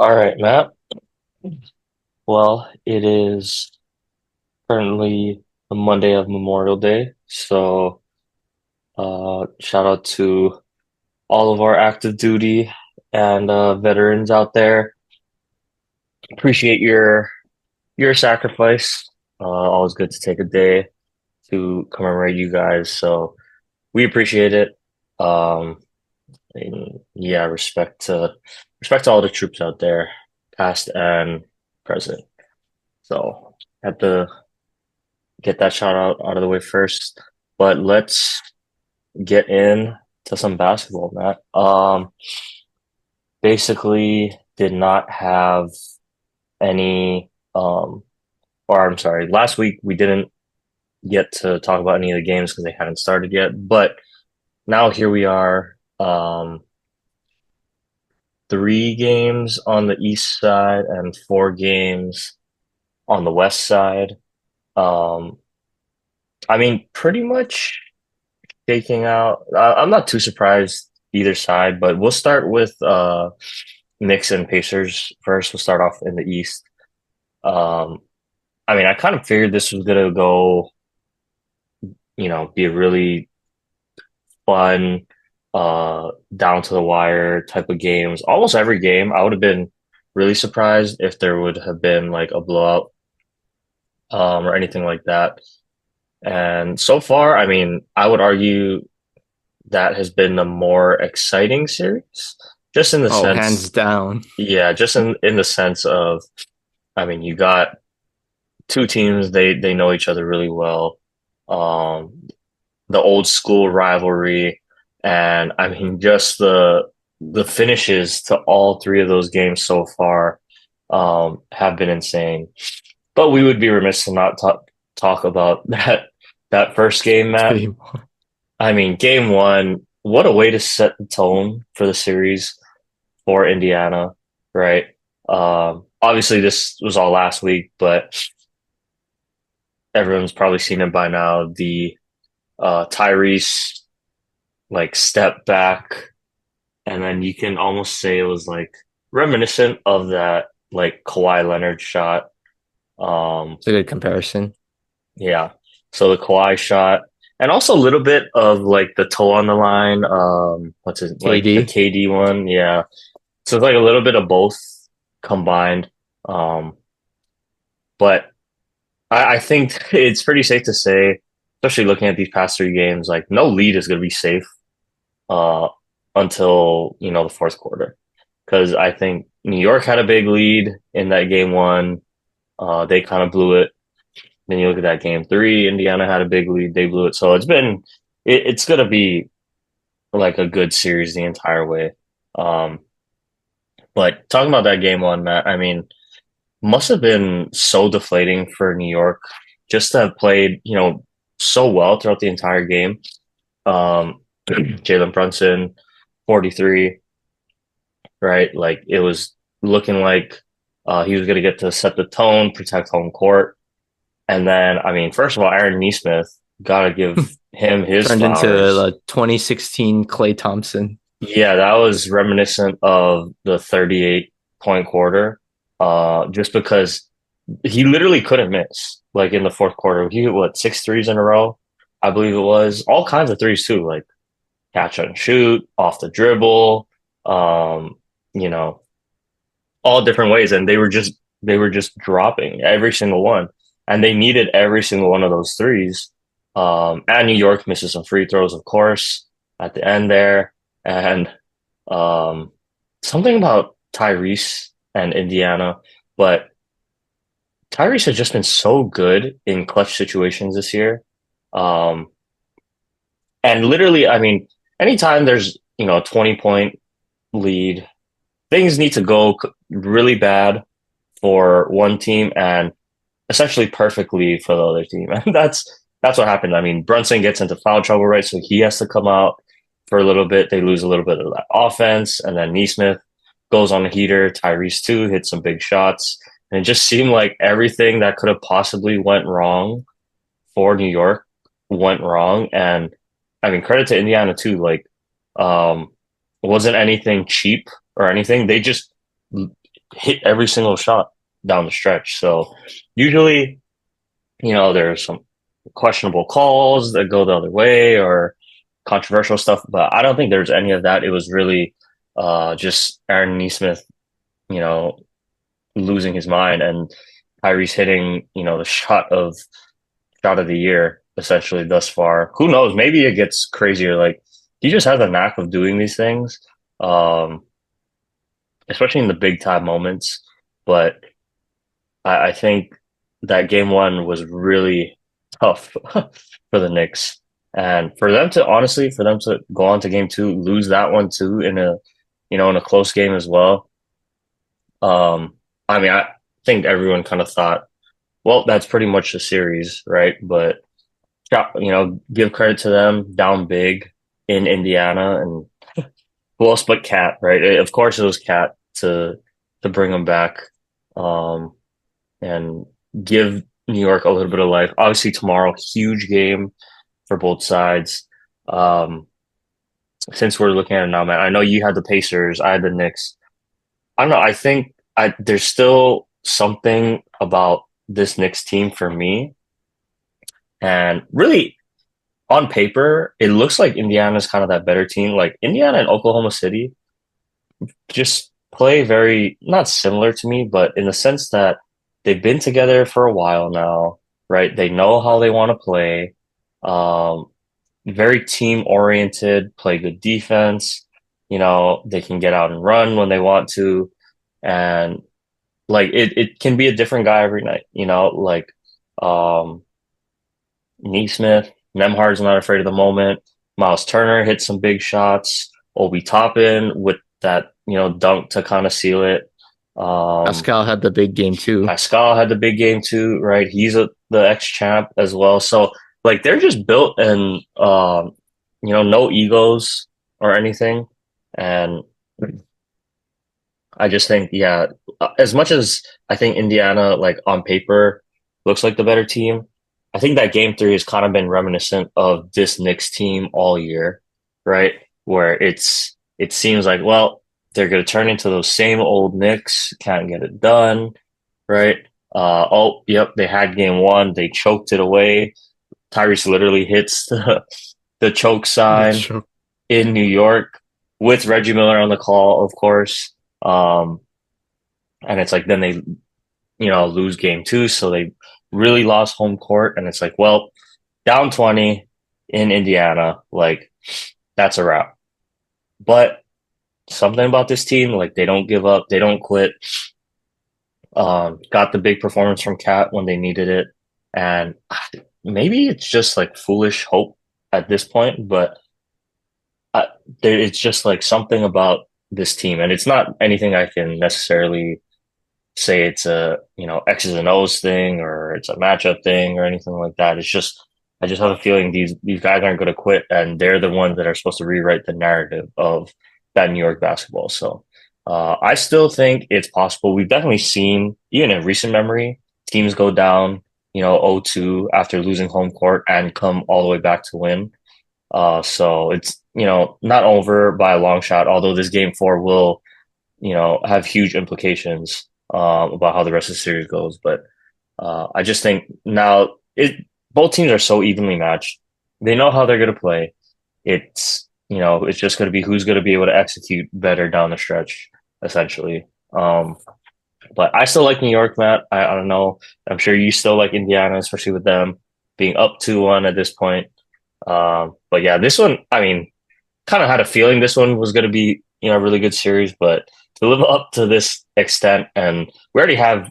All right, Matt. Well, it is currently the Monday of Memorial Day, so shout out to all of our active duty and veterans out there. Appreciate your sacrifice. Always good to take a day to commemorate you guys, so we appreciate it. Um, and yeah, respect to all the troops out there, past and present. So had to get that shout out of the way first. But let's get in to some basketball, Matt. Basically did not have any or I'm sorry, last week we didn't get to talk about any of the games because they hadn't started yet. But now here we are, 3 games on the east side and 4 games on the west side. Um, I mean, pretty much taking out. I'm not too surprised either side, but we'll start with Knicks and Pacers first. We'll start off in the East. Um, I mean, I kind of figured this was gonna go, be a really fun, down to the wire type of games. Almost every game, I would have been really surprised if there would have been like a blowout, or anything like that. And so far, I mean, I would argue that has been the more exciting series, just in the Oh, hands sense, down. yeah, just in the sense of, I mean, you got two teams, they know each other really well. Um, the old school rivalry, and I mean, just the finishes to all 3 of those games so far, have been insane. But we would be remiss to not talk about that first game, Matt. Game. I mean, game one, what a way to set the tone for the series for Indiana, right? Obviously, this was all last week, but everyone's probably seen it by now. The Tyrese like step back, and then you can almost say it was like reminiscent of that like Kawhi Leonard shot. Um, It's a good comparison. yeah. So the Kawhi shot, and also a little bit of like the toe on the line. What's it like the KD. KD one? Yeah. So it's like a little bit of both combined. Um, but I think it's pretty safe to say, especially looking at these past 3 games, like no lead is going to be safe uh, until the fourth quarter. Because I think New York had a big lead in that game one. They kind of blew it. Then you look at that game three, Indiana had a big lead, they blew it. So it's going to be like a good series the entire way. Um, but talking about that game one, Matt, I mean, must have been so deflating for New York just to have played, so well throughout the entire game. Jalen Brunson, 43, right? Like it was looking like he was going to get to set the tone, protect home court. And then, I mean, first of all, Aaron Nesmith, got to give him his Turned into flowers. the 2016 Clay Thompson. Yeah, that was reminiscent of the 38-point quarter, just because he literally couldn't miss. Like in the fourth quarter, he hit what 6 threes in a row, I believe it was. All kinds of threes too, like catch and shoot, off the dribble, um, you know, all different ways, and they were just dropping every single one, and they needed every single one of those threes. And New York misses some free throws, of course, at the end there, and um, something about Tyrese and Indiana, but Tyrese has just been so good in clutch situations this year. Um, and literally, I mean, anytime there's, a 20-point lead, things need to go really bad for one team and essentially perfectly for the other team. And that's what happened. I mean, Brunson gets into foul trouble, right? So he has to come out for a little bit. They lose a little bit of that offense. And then Neesmith goes on a heater. Tyrese too hits some big shots. And it just seemed like everything that could have possibly went wrong for New York went wrong. And I mean, credit to Indiana too. Like, um, it wasn't anything cheap or anything. They just hit every single shot down the stretch. So usually, there's some questionable calls that go the other way or controversial stuff, but I don't think there's any of that. It was really just Aaron Nesmith, you know, losing his mind and Kyrie's hitting, the shot of the year essentially thus far. Who knows? Maybe it gets crazier. Like he just has a knack of doing these things, um, especially in the big time moments. But I think that game one was really tough for the Knicks. And for them to go on to game two, lose that one too in a close game as well. I mean, I think everyone kind of thought, well, that's pretty much the series, right? But give credit to them down big in Indiana and who else but Cat, right? Of course it was Cat to bring them back. Um, and give New York a little bit of life. Obviously, tomorrow, huge game for both sides. Um, since we're looking at it now, man, I know you had the Pacers, I had the Knicks. I don't know. I think there's still something about this Knicks team for me, and really on paper, it looks like Indiana's kind of that better team. Like Indiana and Oklahoma City just play very not similar to me, but in the sense that they've been together for a while now, right? They know how they want to play. Um, Very team oriented, play good defense. They can get out and run when they want to. And like it can be a different guy every night, like um Neesmith, Nemhard's not afraid of the moment. Miles Turner hit some big shots. Obi Toppin with that, dunk to kind of seal it. Um, Pascal had the big game too. Pascal had the big game too, right? He's the ex champ as well. So like they're just built and no egos or anything. And I just think, yeah, as much as I think Indiana, like on paper, looks like the better team, I think that game three has kind of been reminiscent of this Knicks team all year, right? Where it seems like, well, they're going to turn into those same old Knicks, can't get it done, right? Oh, yep, they had game one, they choked it away. Tyrese literally hits the choke sign Sure. in New York with Reggie Miller on the call, of course. Um, and it's like then they, lose game two. So they really lost home court. And it's like, well, down 20 in Indiana, like that's a wrap. But something about this team, like they don't give up, they don't quit. Got the big performance from Cat when they needed it. And maybe it's just like foolish hope at this point, but I, it's just like something about this team. And it's not anything I can necessarily say it's a X's and O's thing or it's a matchup thing or anything like that. It's just I just have a feeling these guys aren't going to quit, and they're the ones that are supposed to rewrite the narrative of that New York basketball. So I still think it's possible. We've definitely seen even in recent memory teams go down 0-2 after losing home court and come all the way back to win. So it's not over by a long shot. Although this game four will have huge implications about how the rest of the series goes. But I just think now both teams are so evenly matched. They know how they're going to play. It's just going to be who's going to be able to execute better down the stretch, essentially. But I still like New York, Matt. I don't know. I'm sure you still like Indiana, especially with them being up 2-1 at this point. But yeah, this one, I mean, kind of had a feeling this one was going to be, a really good series, but to live up to this extent, and we already have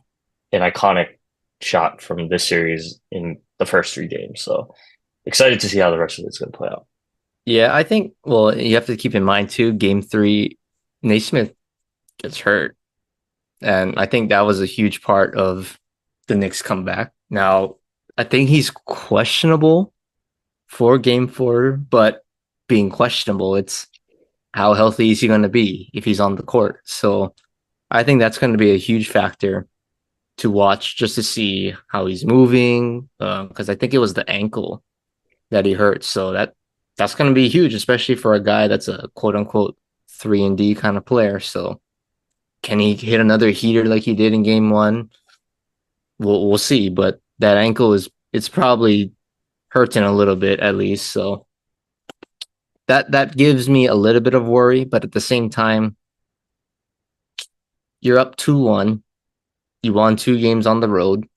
an iconic shot from this series in the first three games. So excited to see how the rest of it's going to play out. Yeah, I think, well, you have to keep in mind too, game three, Naismith gets hurt. And I think that was a huge part of the Knicks comeback. Now, I think he's questionable for game four, but being questionable, it's how healthy is he going to be if he's on the court? So I think that's going to be a huge factor to watch just to see how he's moving. Because I think it was the ankle that he hurt. So that's going to be huge, especially for a guy that's a quote unquote 3 and D kind of player. So Can he hit another heater like he did in game one? We'll see. But that ankle is it's probably hurting a little bit at least. So that gives me a little bit of worry. But at the same time, you're up 2-1. You won 2 games on the road.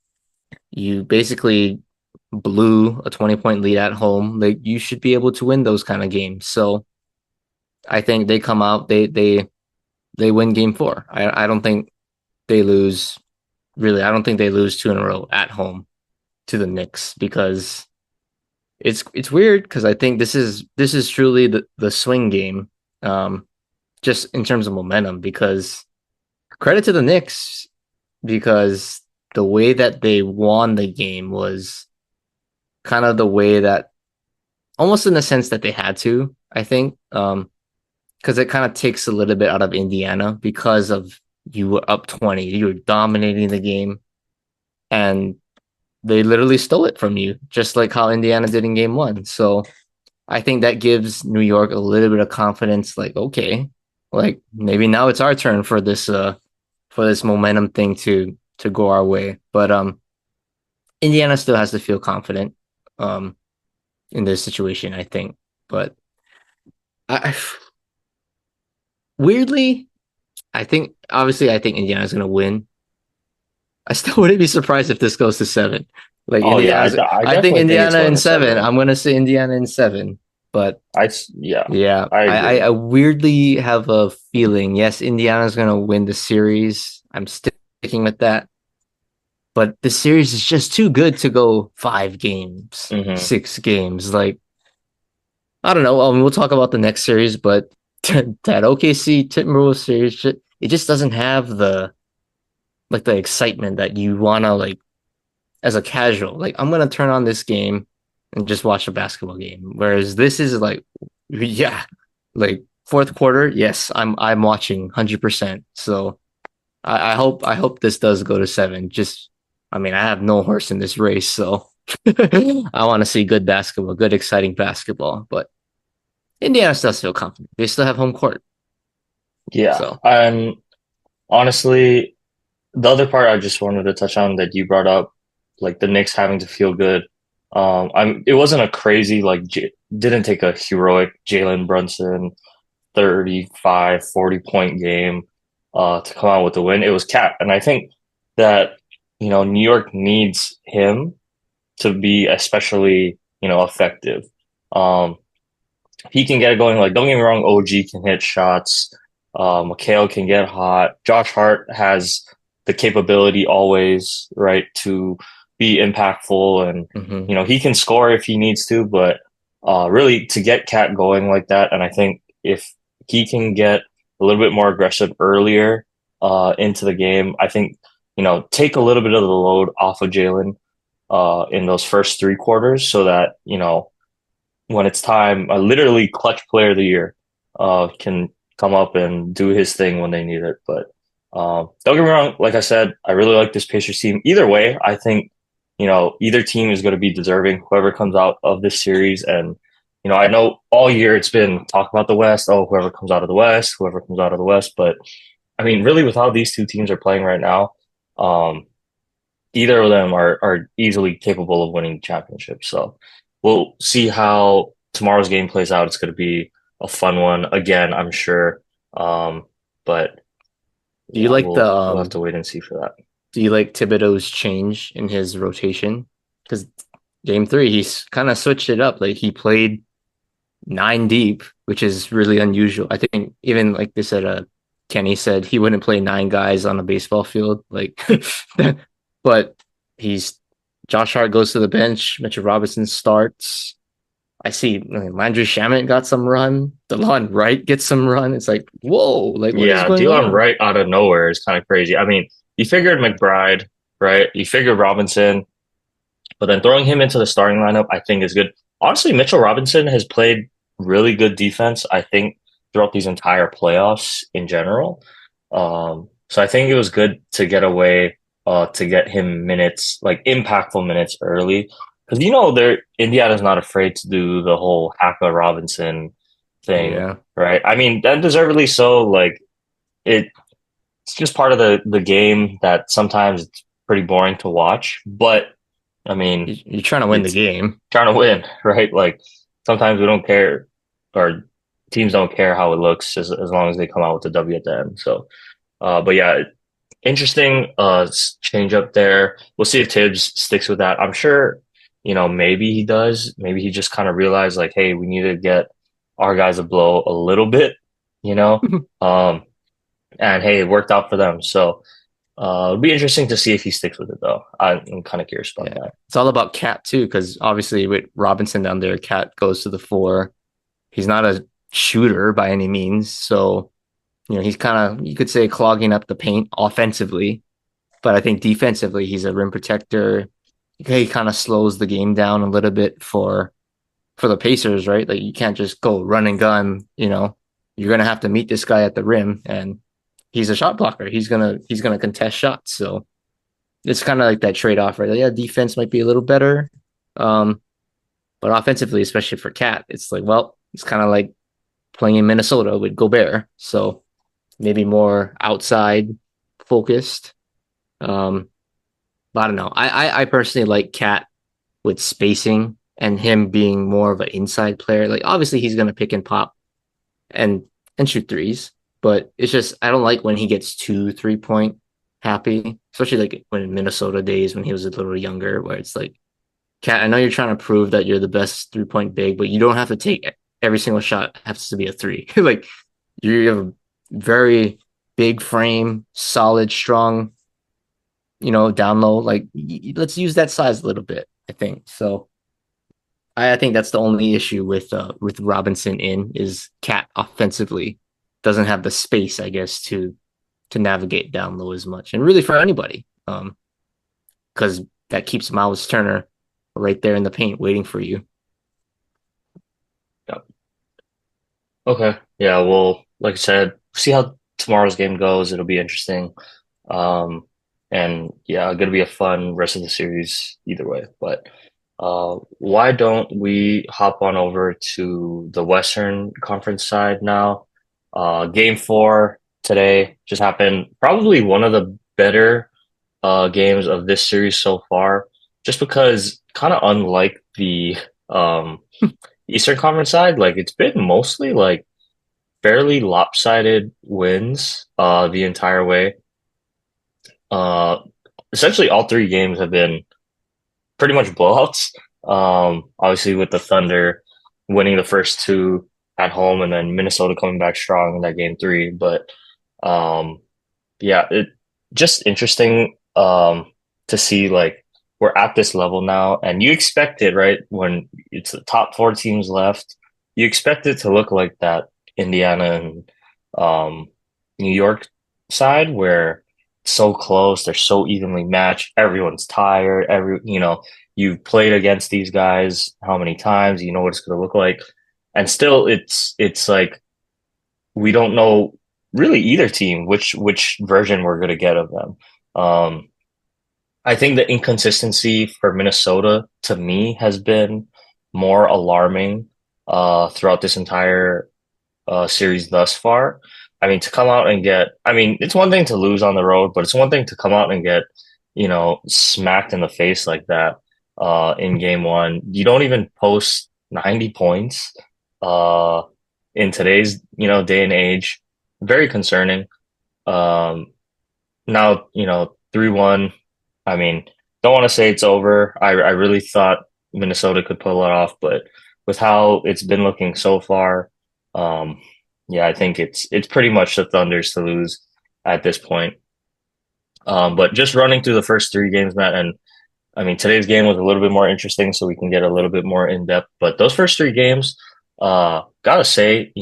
You basically blew a 20-point lead at home. Like you should be able to win those kind of games. So I think they come out, they win game four. I don't think they lose really. I don't think they lose two in a row at home to the Knicks because it's weird because I think this is truly the swing game. Just in terms of momentum because credit to the Knicks because the way that they won the game was kind of the way that almost in the sense that they had to, I think. Because it kind of takes a little bit out of Indiana because of you were up 20, you were dominating the game, and they literally stole it from you, just like how Indiana did in game one. So I think that gives New York a little bit of confidence, like, okay, like maybe now it's our turn for this momentum thing to go our way. But Indiana still has to feel confident um in this situation, I think. But I weirdly, I think obviously I think Indiana's gonna win. I still wouldn't be surprised if this goes to seven. Like Oh yeah, Indiana's, I I think definitely think it's Indiana going in to seven. seven. I'm gonna say Indiana in seven, but Yeah, yeah, I I agree. weirdly have a feeling. Yes, Indiana's gonna win the series. I'm sticking with that, but the series is just too good to go 5 games, Hmm. 6 games. Like I don't know. We'll talk about the next series, but that OKC Timberwolves series, it just doesn't have the excitement that you wanna like as a casual. Like I'm gonna turn on this game and just watch a basketball game. Whereas this is like, yeah, like fourth quarter, yes, I'm watching 100%. So I hope this does go to seven. Just I mean I have no horse in this race, so I want to see good basketball, good exciting basketball. But Indiana still feel confident. They still have home court. Yeah, So and honestly, the other part I just wanted to touch on that you brought up, like the Knicks having to feel good. It wasn't a crazy like didn't take a heroic Jalen Brunson 35, 40 point game to come out with the win. It was Cat, and I think that New York needs him to be especially effective. Um, he can get it going. Like, don't get me wrong, OG can hit shots. McHale can get hot. Josh Hart has the capability always, right, to be impactful, and mhm. he can score if he needs to. But really, to get Cat going like that, and I think if he can get a little bit more aggressive earlier into the game, I think take a little bit of the load off of Jalen in those first 3 quarters, so that when it's time, a literally clutch player of the year can come up and do his thing when they need it. But don't get me wrong, like I said, I really like this Pacers team. Either way, I think either team is going to be deserving. Whoever comes out of this series, and I know all year it's been talk about the West. Oh, whoever comes out of the West, whoever comes out of the West. But I mean, really, with how these two teams are playing right now, um, either of them are easily capable of winning championships. So we'll see how tomorrow's game plays out. It's going to be a fun one again, I'm sure. Um, but Do you yeah, like the we'll have to wait and see for that. Do you like Thibodeau's change in his rotation? Because game three, he's kind of switched it up. Like he played 9 deep, which is really unusual. I think even like they said, Kenny said he wouldn't play 9 guys on a baseball field. Like, but he's Josh Hart goes to the bench. Mitchell Robinson starts. I see Landry Shamet got some run. DeLon Wright gets some run. It's like, whoa, like what is Yeah, going Delon on? Wright out of nowhere is kind of crazy. I mean, you figured McBride, right? You figured Robinson, but then throwing him into the starting lineup, I think is good. Honestly, Mitchell Robinson has played really good defense, I think, throughout these entire playoffs in general. So I think it was good to get away, to get him minutes, like impactful minutes early. Because Indiana's not afraid to do the whole Haka Robinson thing, Yeah. right? I mean, that deservedly so. Like it. it's just part of the game that sometimes it's pretty boring to watch. But I mean, You're trying to win the it's game. trying to win, right? Like sometimes we don't care, or teams don't care how it looks as long as they come out with a W at the end. So, but yeah, interesting change up there. We'll see if Tibbs sticks with that. I'm sure, maybe he does. Maybe he just kind of realized like, hey, we need to get our guys a blow a little bit, you know. Um, and hey, it worked out for them. So it'll be interesting to see if he sticks with it though. I'm kind of curious about Yeah. that. It's all about Cat too, because obviously with Robinson down there, Cat goes to the four. He's not a shooter by any means. So, he's kind of, you could say, clogging up the paint offensively. But I think defensively, he's a rim protector. He kind of slows the game down a little bit for the Pacers, right? Like you can't just go run and gun, You're gonna have to meet this guy at the rim, and he's a shot blocker. He's gonna contest shots. So it's kind of like that trade off, right? Like, yeah, defense might be a little better, um, but offensively, especially for Cat, it's like, well, it's kind of like playing in Minnesota with Gobert. So maybe more outside focused. Um, but I don't know. I personally like Cat with spacing and him being more of an inside player. Like obviously he's gonna pick and pop and shoot threes, but it's just I don't like when he gets too 3 point happy, especially like when in Minnesota days when he was a little younger, where it's like, Cat, I know you're trying to prove that you're the best 3 point big, but you don't have to take every single shot has to be a three. Like you have a very big frame, solid, strong, down low. Like let's use that size a little bit. I think so. I think that's the only issue with Robinson in is Cat offensively doesn't have the space, I guess, to navigate down low as much, and really for anybody, because that keeps Miles Turner right there in the paint waiting for you. Yeah. Okay. Yeah. Well, like I said, see how tomorrow's game goes. It'll be interesting. Um, and yeah, gonna be a fun rest of the series either way. But why don't we hop on over to the Western Conference side now? Game four today just happened. Probably one of the better games of this series so far, just because kind of unlike the Eastern Conference side, like it's been mostly like fairly lopsided wins the entire way. Uh, Essentially, all three games have been pretty much blowouts. Obviously, with the Thunder winning the first two at home, and then Minnesota coming back strong in that game three. But um, yeah, it just interesting to see like we're at this level now, and you expect it, right? When it's the top four teams left, you expect it to look like that Indiana and New York side where it's so close, they're so evenly matched, everyone's tired, you've played against these guys how many times, you know what it's gonna look like. And still it's like we don't know really either team which version we're gonna get of them. Um, I think the inconsistency for Minnesota to me has been more alarming throughout this entire series thus far. I mean, to come out and I mean, it's one thing to lose on the road, but it's one thing to come out and get, smacked in the face like that in game one. You don't even post 90 points uh, in today's, day and age. Very concerning. Um, Now, 3-1. I mean, don't want to say it's over. I really thought Minnesota could pull it off, but with how it's been looking so far, um, yeah, I think it's pretty much the Thunder's to lose at this point. But just running through the first three games, Matt, and I mean, today's game was a little bit more interesting, so we can get a little bit more in depth. But those first three games, gotta say,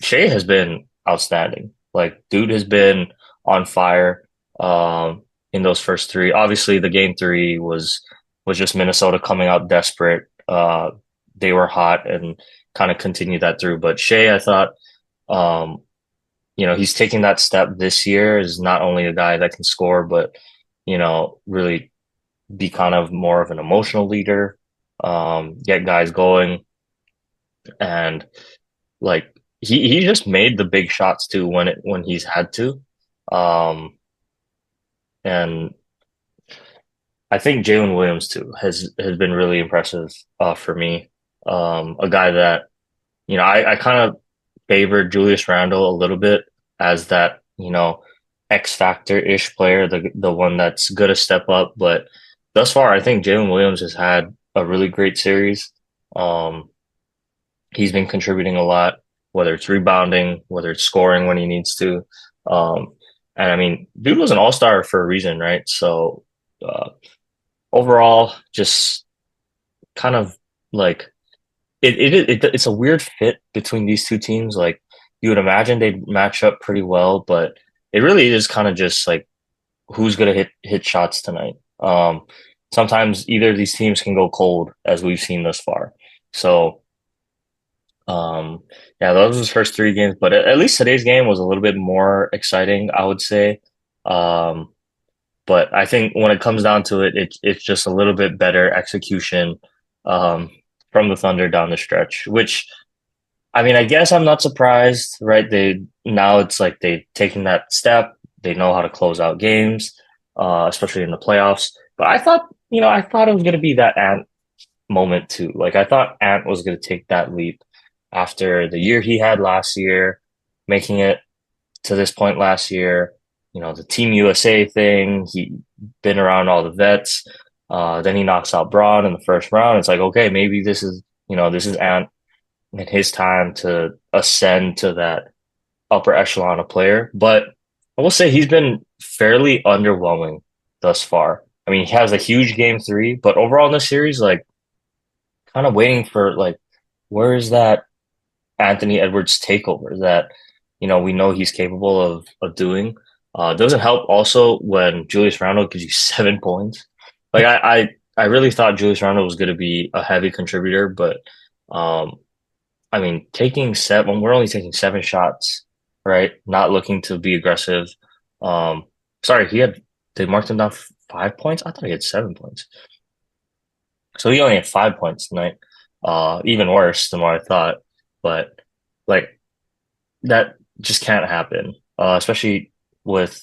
Shea has been outstanding. Like, dude has been on fire, in those first three. Obviously, the game three was just Minnesota coming out desperate. They were hot and kind of continued that through. But Shea, I thought, um, he's taking that step this year is not only a guy that can score, but really be kind of more of an emotional leader, get guys going, and like he just made the big shots too when he's had to. Um, and I think Jalen Williams too has been really impressive for me. A guy that I kind of favored Julius Randle a little bit as that X factor ish player, the one that's gonna step up. But thus far, I think Jalen Williams has had a really great series. Um, he's been contributing a lot, whether it's rebounding, whether it's scoring when he needs to. Um, and I mean, dude was an all-star for a reason, right? So uh, overall, just kind of like it's a weird fit between these two teams. Like you would imagine they'd match up pretty well, but it really is kind of just like who's gonna hit shots tonight. Sometimes either of these teams can go cold, as we've seen thus far. So yeah, those was the first three games, but at least today's game was a little bit more exciting, I would say. Um, but I think when it comes down to it, it's just a little bit better execution um, from the Thunder down the stretch. Which I mean, I guess I'm not surprised, right? They now it's like they've taken that step. They know how to close out games, especially in the playoffs. But I thought it was going to be that Ant moment too. Like I thought Ant was going to take that leap after the year he had last year, making it to this point last year. The Team USA thing. He been around all the vets. Then he knocks out Braun in the first round. It's like, okay, maybe this is Ant in his time to ascend to that upper echelon of player. But I will say he's been fairly underwhelming thus far. I mean, he has a huge game three, but overall in the series, like kind of waiting for like where is that Anthony Edwards takeover that we know he's capable of doing. Doesn't help also when Julius Randle gives you 7 points. Like I really thought Julius Randle was going to be a heavy contributor, but um, I mean, taking seven, we're only taking 7 shots, right? Not looking to be aggressive. Um, sorry, they marked him down 5 points. I thought he had 7 points. So he only had 5 points tonight. Even worse than what I thought. But like that just can't happen. Especially with,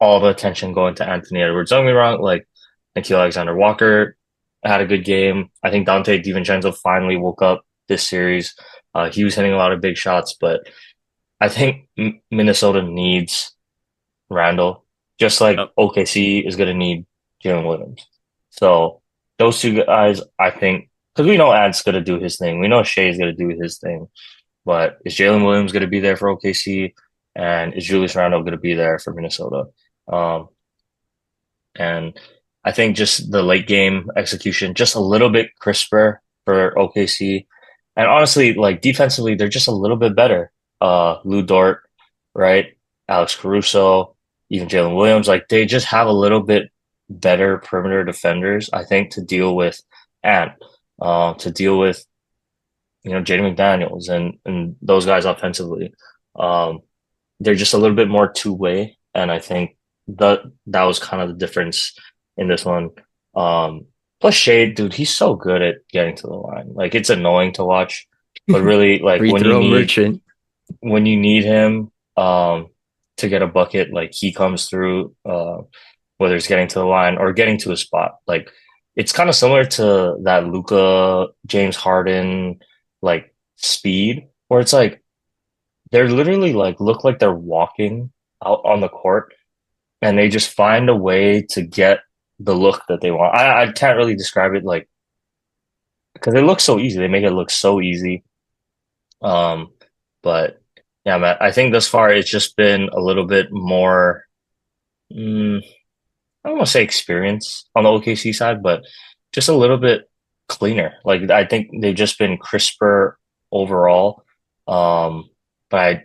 all the attention going to Anthony Edwards. Don't get me wrong, like Nikhil Alexander Walker had a good game. I think Dante DiVincenzo finally woke up this series. He was hitting a lot of big shots, but I think Minnesota needs Randall, just like Yep. OKC is going to need Jalen Williams. So those two guys, I think, because we know Ant's going to do his thing. We know Shea's going to do his thing. But is Jalen Williams going to be there for OKC? And is Julius Randle going to be there for Minnesota? Um, and I think just the late game execution, just a little bit crisper for OKC. And honestly, like defensively, they're just a little bit better. Lou Dort, right? Alex Caruso, even Jalen Williams, like they just have a little bit better perimeter defenders, I think, to deal with Ant, to deal with Jaden McDaniels and those guys offensively. Um, they're just a little bit more two-way, and I think that was kind of the difference in this one. Um, plus Shade, dude, he's so good at getting to the line. Like it's annoying to watch, but really, like Free throw merchant. when you need him to get a bucket, like he comes through. Whether it's getting to the line or getting to a spot, like it's kind of similar to that Luca James Harden like speed, where it's like they're literally like look like they're walking out on the court and they just find a way to get the look that they want. I can't really describe it like because it looks so easy. They make it look so easy. Um, but yeah, man, I think thus far it's just been a little bit more. mm, I don't want to say experience on the OKC side, but just a little bit cleaner. Like I think they've just been crisper overall. Um, but I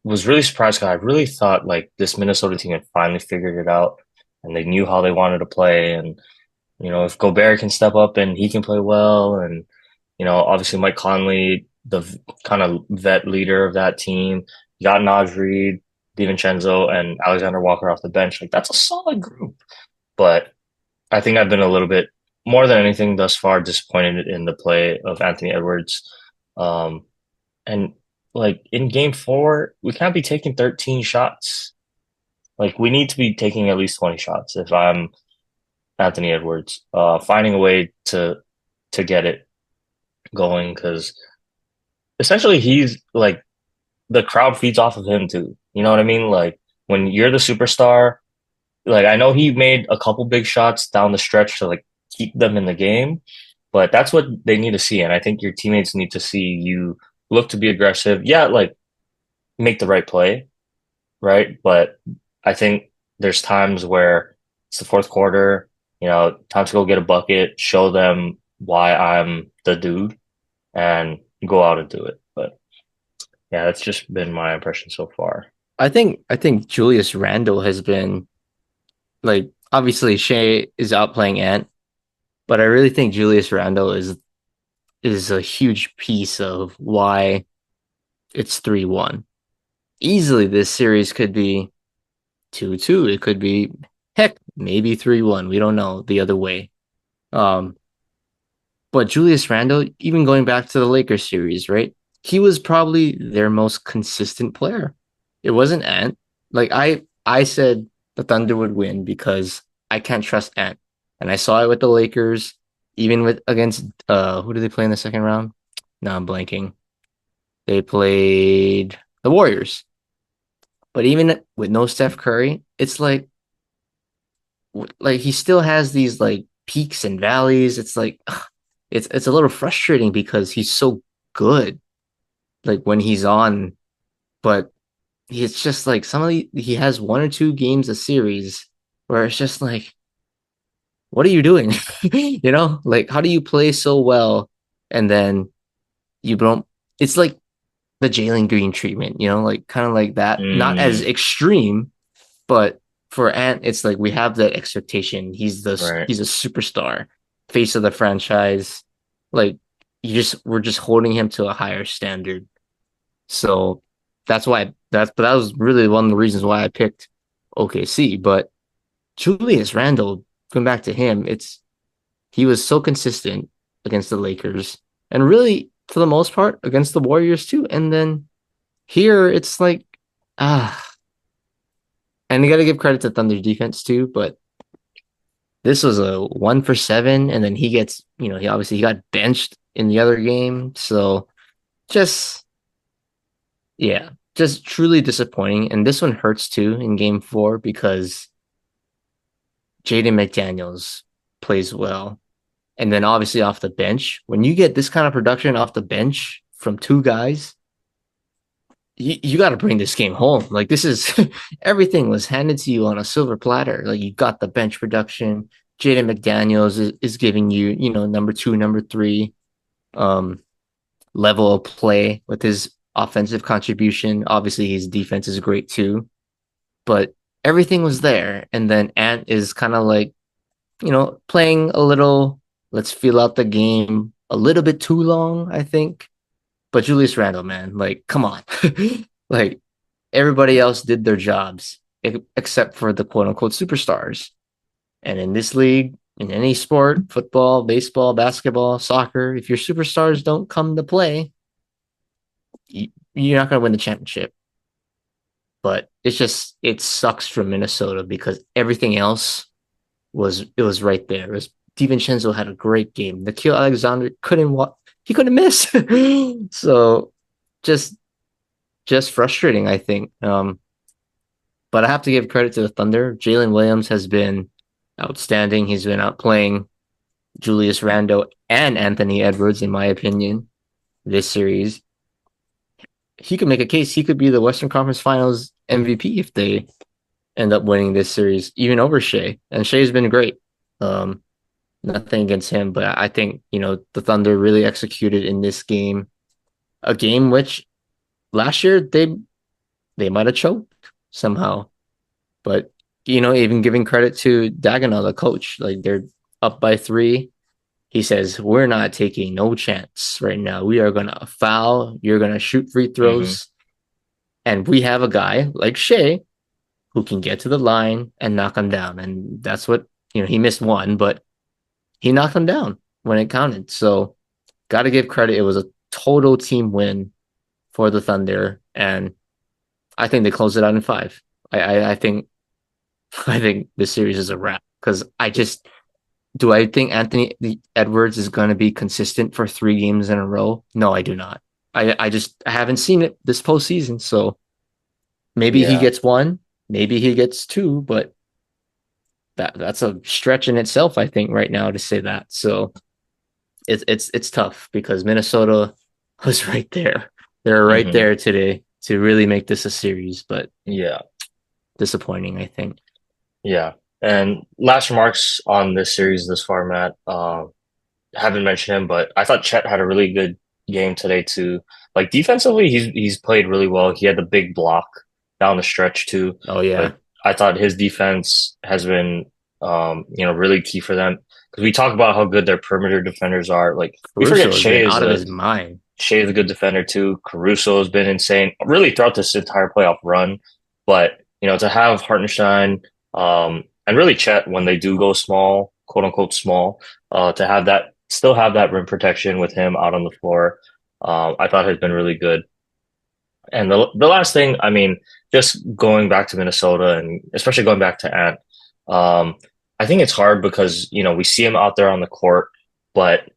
was really surprised because I really thought like this Minnesota team had finally figured it out and they knew how they wanted to play. And, if Gobert can step up and he can play well, and, obviously Mike Conley, the kind of vet leader of that team, you got Naj Reid, DiVincenzo, and Alexander Walker off the bench. Like that's a solid group. But I think I've been a little bit more than anything thus far disappointed in the play of Anthony Edwards. Um, and like in game four, we can't be taking 13 shots. Like we need to be taking at least 20 shots if I'm Anthony Edwards, finding a way to get it going because essentially he's like the crowd feeds off of him too. You know what I mean? Like when you're the superstar, like I know he made a couple big shots down the stretch to like keep them in the game, but that's what they need to see. And I think your teammates need to see you look to be aggressive. Yeah, like make the right play, right? But I think there's times where it's the fourth quarter, time to go get a bucket, show them why I'm the dude and go out and do it. But yeah, that's just been my impression so far. I think Julius Randle has been like obviously Shea is outplaying Ant, but I really think Julius Randle is a huge piece of why it's 3-1. Easily this series could be 2-2. It could be heck, maybe 3-1. We don't know the other way. Um, but Julius Randle, even going back to the Lakers series, right? He was probably their most consistent player. It wasn't Ant. Like I said the Thunder would win because I can't trust Ant. And I saw it with the Lakers, even with against who did they play in the second round? No, I'm blanking. They played the Warriors. But even with no Steph Curry, it's like he still has these like peaks and valleys. It's like ugh, it's a little frustrating because he's so good like when he's on, but it's just like he has one or two games a series where it's just like, what are you doing? Like how do you play so well and then you don't? It's like the Jalen Green treatment, like kind of like that. Not as Mm, extreme, but for Ant, it's like we have that expectation. right. He's a superstar, face of the franchise. Like we're just holding him to a higher standard. So but that was really one of the reasons why I picked OKC. But Julius Randle, going back to him, he was so consistent against the Lakers and really for the most part against the Warriors too. And then here it's like ah, and you got to give credit to Thunder defense too. But this was a 1 for 7, and then he got benched in the other game. So just yeah, just truly disappointing. And this one hurts too in game 4 because Jaden McDaniels plays well. And then obviously off the bench, when you get this kind of production off the bench from two guys, you got to bring this game home. Like this is everything was handed to you on a silver platter. Like you got the bench production. Jaden McDaniels is giving you, number two, number three um, level of play with his offensive contribution. Obviously, his defense is great too, but everything was there. And then Ant is kind of like, playing a little, let's feel out the game a little bit too long, I think. But Julius Randle, man, like, come on. Like, everybody else did their jobs except for the quote unquote superstars. And in this league, in any sport, football, baseball, basketball, soccer, if your superstars don't come to play, you're not going to win the championship. But it sucks for Minnesota because everything else it was right there. It was DiVincenzo had a great game. Nikhil Alexander he couldn't miss. So just just frustrating, I think. But I have to give credit to the Thunder. Jalen Williams has been outstanding. He's been outplaying Julius Randle and Anthony Edwards, in my opinion, this series. He could make a case. He could be the Western Conference Finals MVP if they end up winning this series, even over Shea. And Shea's been great. Um, Nothing against him, but I think, the Thunder really executed in this game, a game which last year they might have choked somehow. But even giving credit to Dagenau, the coach, like they're up by 3. He says, we're not taking no chance right now. We are gonna foul, you're gonna shoot free Hmm. throws. And we have a guy like Shea who can get to the line and knock him down. And that's what he missed one, but he knocked him down when it counted. So gotta give credit. It was a total team win for the Thunder, and I think they close it out in five. I think I think this series is a wrap because I just do I think Anthony Edwards is going to be consistent for 3 games in a row? No, I do not. I haven't seen it this postseason, so maybe he Yeah. gets one, maybe he gets two, but that's a stretch in itself. I think right now to say that. So it's tough because Minnesota was right there. They're right Hmm. there today to really make this a series, but Yeah. disappointing. I think. Yeah. And last remarks on this series this far, Matt. Haven't mentioned him, but I thought Chet had a really good game today too. Like defensively, he's played really well. He had the big block down the stretch too. Oh yeah, Like I thought his defense has been really key for them because we talk about how good their perimeter defenders are. Like we forget Caruso has been out of his mind. Shea is a good defender too. Caruso has been insane really throughout this entire playoff run. But to have Hartenstein and really Chet when they do go small, quote unquote small, to have that still have that rim protection with him out on the floor, I thought has been really good. And the last thing, I mean, just going back to Minnesota and especially going back to Ant, um, I think it's hard because we see him out there on the court, but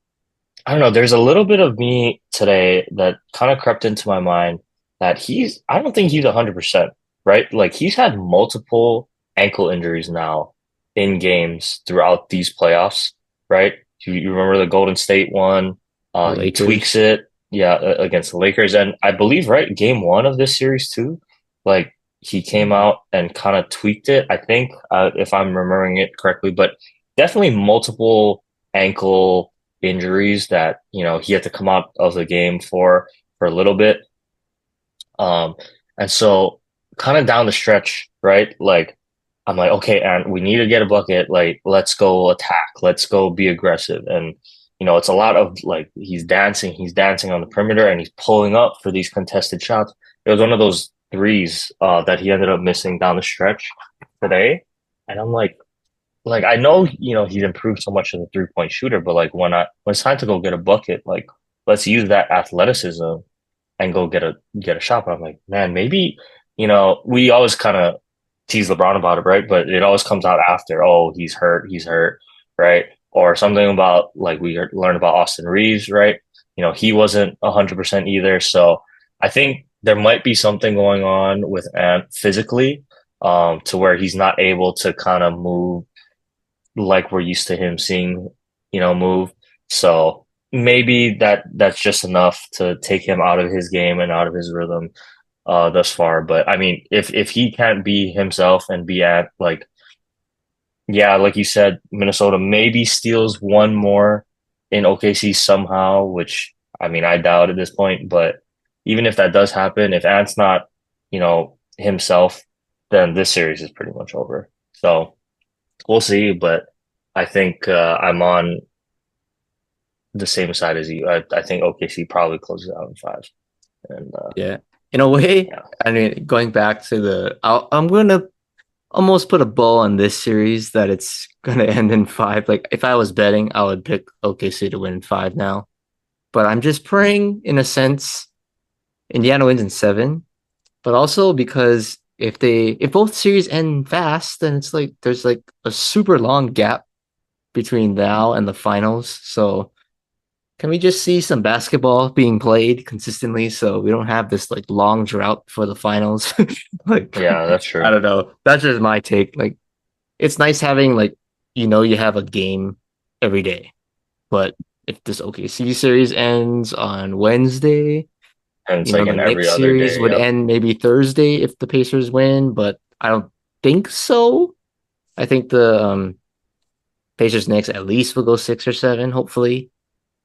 I don't know. There's a little bit of me today that kind of crept into my mind that I don't think he's 100%, right? Like he's had multiple ankle injuries now in games throughout these playoffs, right? You remember the Golden State one? The He tweaks Lakers. it, yeah, against the Lakers. And I believe, right, game one of this series too, like he came Hmm. out and kind of tweaked it, I think, if I'm remembering it correctly, but definitely multiple ankle injuries that he had to come out of the game for a little bit. Um, and so kind of down the stretch, right? Like I'm like, okay, and we need to get a bucket. Like let's go attack. Let's go be aggressive. And it's a lot of like he's dancing on the perimeter, and he's pulling up for these contested shots. It was one of those threes that he ended up missing down the stretch today, and I'm like I know, he's improved so much as a 3-point shooter, but like when it's time to go get a bucket, like let's use that athleticism and go get a shot. But I'm like, man, maybe, we always kind of tease LeBron about it, right? But it always comes out after, oh, he's hurt, right? Or something about like we learned about Austin Reeves, right? He wasn't 100% either. So I think there might be something going on with Ant physically, to where he's not able to kind of move like we're used to him seeing, move. So maybe that's just enough to take him out of his game and out of his rhythm thus far. But I mean, if he can't be himself and be at like, yeah, like you said, Minnesota maybe steals one more in OKC somehow, which I mean I doubt at this point. But even if that does happen, if Ant's not, himself, then this series is pretty much over. So we'll see, but I think I'm on the same side as you. I think OKC probably closes out in five. And Yeah, in a way. yeah, I mean, going back to I'm gonna almost put a bow on this series that it's gonna end in five. Like if I was betting, I would pick OKC to win in five now. But I'm just praying, in a sense, Indiana wins in seven. But also because if both series end fast, then it's like there's like a super long gap between now and the finals. So can we just see some basketball being played consistently so we don't have this like long drought for the finals? Like yeah, that's I true. don't know. That's just my take. Like it's nice having like you have a game every day. But if this OKC series ends on Wednesday, And it's like the in every Knicks other series day. would Yep. end maybe Thursday if the Pacers win, but I don't think so. I think the Pacers Knicks at least will go 6 or 7, hopefully.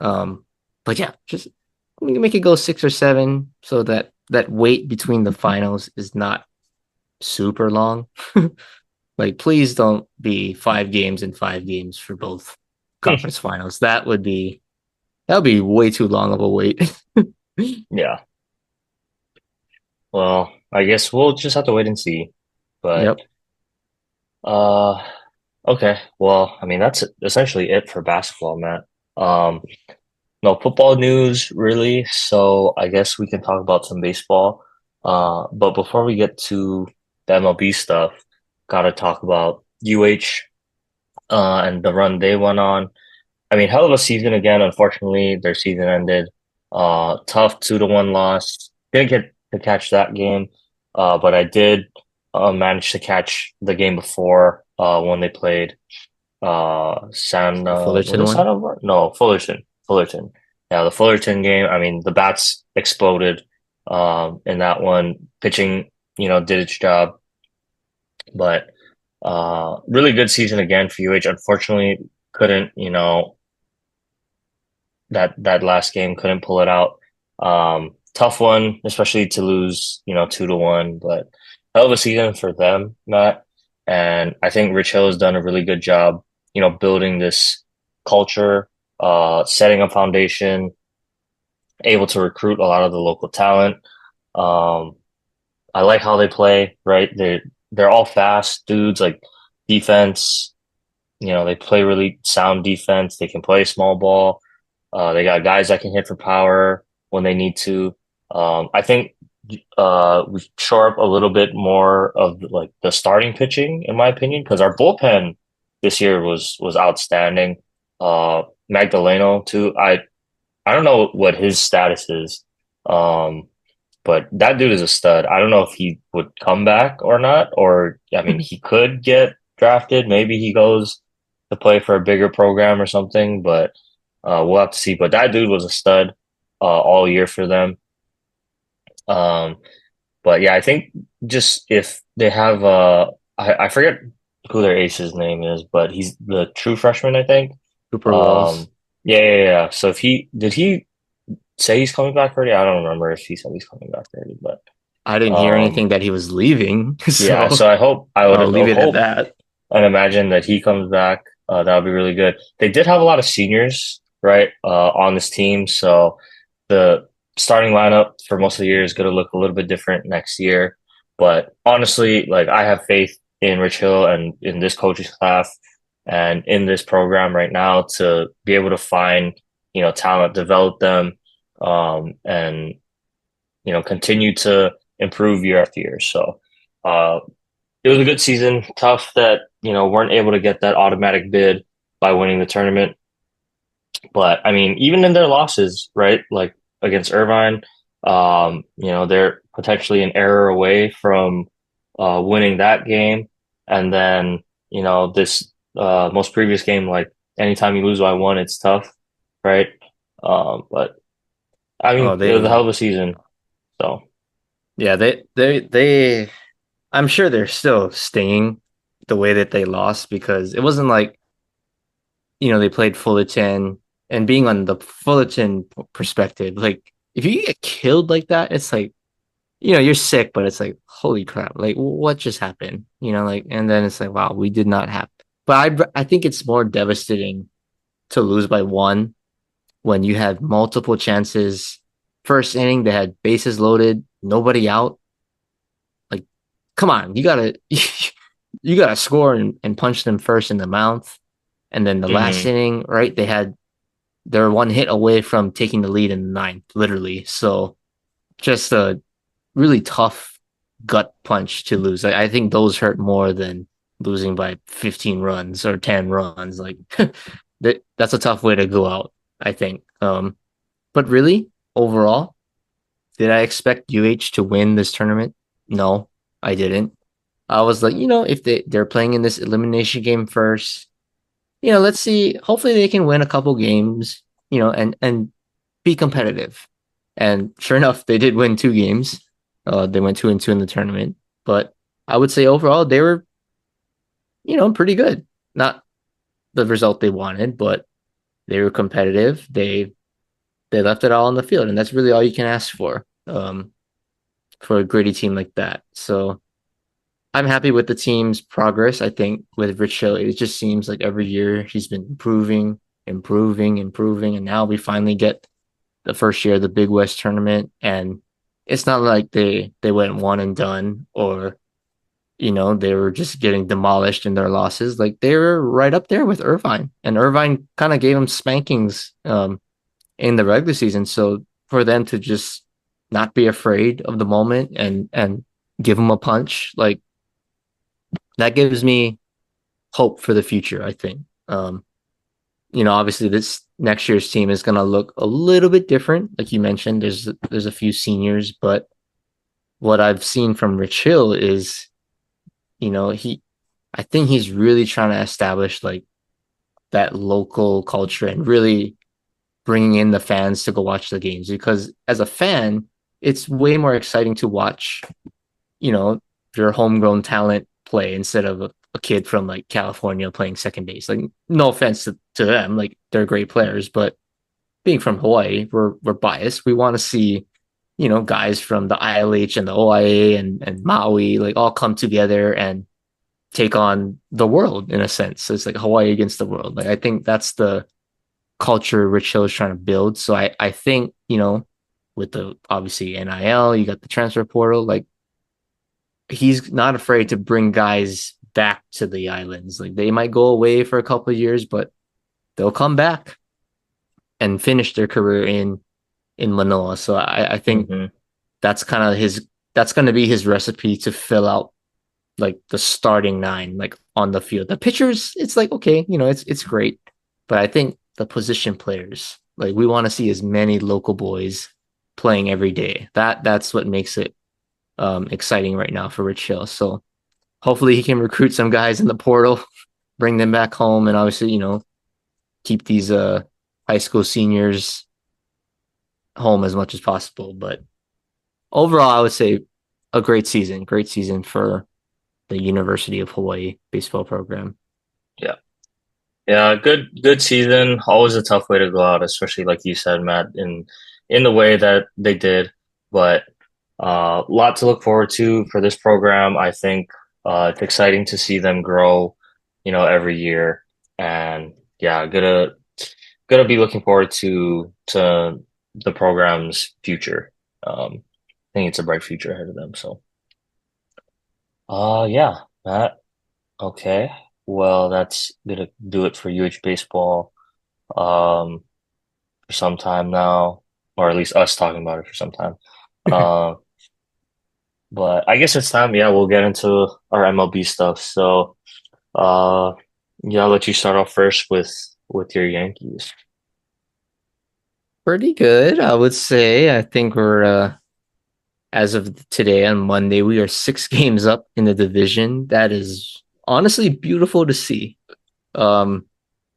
Um, but yeah, just make it go 6 or 7 so that that wait between the finals is not super long. Like, please don't be 5 games and 5 games for both conference finals. That would be way too long of a wait. Yeah. Well, I guess we'll just have to wait and see. But Yep. uh, okay. Well, I mean that's essentially it for basketball, Matt. Um, no football news really. So I guess we can talk about some baseball. But before we get to the MLB stuff, gotta talk about UH and the run they went on. I mean, hell of a season again. Unfortunately, their season ended. Tough 2-1 loss. Didn't get to catch that game, but I did manage to catch the game before when they played The Was Fullerton it one. Santa? No, Fullerton. Fullerton. Yeah, the Fullerton game. I mean, the bats exploded in that one. Pitching, did its job, but really good season again for UH. Unfortunately, couldn't, that last game couldn't pull it out. Tough one, especially to lose, 2-1, but hell of a season for them, Matt. And I think Rich Hill has done a really good job, building this culture, setting a foundation, able to recruit a lot of the local talent. Um, I like how they play, right? They're all fast dudes, like defense, they play really sound defense. They can play small ball. They got guys that can hit for power when they need to. I think we shore up a little bit more of like the starting pitching, in my opinion, because our bullpen this year was outstanding. Magdaleno too. I don't know what his status is, um, but that dude is a stud. I don't know if he would come back or not, or I mean, he could get drafted. Maybe he goes to play for a bigger program or something, but we'll have to see. But that dude was a stud all year for them. Um, but yeah, I think just if they have I forget who their ace's name is, but he's the true freshman, I think. Cooper Um, Walls. yeah, yeah, yeah. So if he say he's coming back already? I don't remember if he said he's coming back already, but I didn't hear um, anything that he was leaving, yeah. so So I would I'll leave it at hope that. and imagine that he comes back. That would be really good. They did have a lot of seniors, right, on this team, so the starting lineup for most of the year is going to look a little bit different next year. But honestly, like I have faith in Rich Hill and in this coaching staff and in this program right now to be able to find, talent, develop them, and continue to improve year after year. So, uh, it was a good season. Tough that, weren't able to get that automatic bid by winning the tournament. But I mean, even in their losses, right? Like against Irvine, they're potentially an error away from winning that game. And then, this most previous game, like anytime you lose by one, it's tough, right? But I Oh, mean, it was a hell of a season. So, yeah, they. I'm sure they're still staying the way that they lost because it wasn't like they played Fullerton and being on the Fullerton perspective, like if you get killed like that, it's like you're sick, but it's like holy crap, like what just happened? Like and then it's like wow, we did not have. But I think it's more devastating to lose by one when you had multiple chances. First inning, they had bases loaded, nobody out. Like, come on, you gotta you gotta score and punch them first in the mouth. And then the last mhm. inning, right? They're one hit away from taking the lead in the ninth, literally. So just a really tough gut punch to lose. I think those hurt more than losing by 15 runs or 10 runs. Like that's a tough way to go out, I think. But really, overall, did I expect UH to win this tournament? No, I didn't. I was like, if they're playing in this elimination game first, let's see. Hopefully they can win a couple games, and be competitive. And sure enough, they did win two games. They went 2-2 in the tournament. But I would say overall they were, pretty good. Not the result they wanted, but they were competitive. They left it all on the field, and that's really all you can ask for a gritty team like that. So I'm happy with the team's progress. I think with Rich Hill, it just seems like every year he's been improving, improving, improving, and now we finally get the first year of the Big West tournament, and it's not like they went one and done, or they were just getting demolished in their losses. Like they were right up there with Irvine, and Irvine kind of gave them spankings in the regular season. So for them to just not be afraid of the moment and give them a punch, like that gives me hope for the future, I think. Obviously this next year's team is going to look a little bit different. Like you mentioned, there's a few seniors, but what I've seen from Rich Hill is, he I think he's really trying to establish like that local culture and really bringing in the fans to go watch the games, because as a fan, it's way more exciting to watch, you know, your homegrown talent play instead of a kid from like California playing second base. Like, no offense to them, like they're great players, but being from Hawaii, we're biased. We want to see, guys from the ILH and the OIA and Maui like all come together and take on the world in a sense. So it's like Hawaii against the world. Like I think that's the culture Rich Hill is trying to build. So I think, with the obviously NIL, you got the transfer portal, like he's not afraid to bring guys back to the islands. Like they might go away for a couple of years, but they'll come back and finish their career in Manoa. So I think Hmm. that's kind of that's going to be his recipe to fill out like the starting nine, like on the field. The pitchers, it's like, okay, it's great. But I think the position players, like we want to see as many local boys playing every day. That's what makes it exciting right now for Rich Hill. So hopefully he can recruit some guys in the portal, bring them back home, and obviously, keep these high school seniors home as much as possible. But overall, I would say a great season for the University of Hawaii baseball program. Yeah. Yeah, good season. Always a tough way to go out, especially like you said, Matt, in the way that they did. But a lot to look forward to for this program. I think it's exciting to see them grow, every year. And yeah, gonna be looking forward to the program's future. I think it's a bright future ahead of them. So yeah, Matt. Okay. Well, that's gonna do it for UH baseball. Um, for some time now, or at least us talking about it for some time. Uh, but I guess it's time. Yeah, we'll get into our MLB stuff. So, uh, yeah, I'll let you start off first with your Yankees. Pretty good, I would say. I think we're as of today on Monday, we are 6 games up in the division. That is honestly beautiful to see. Um,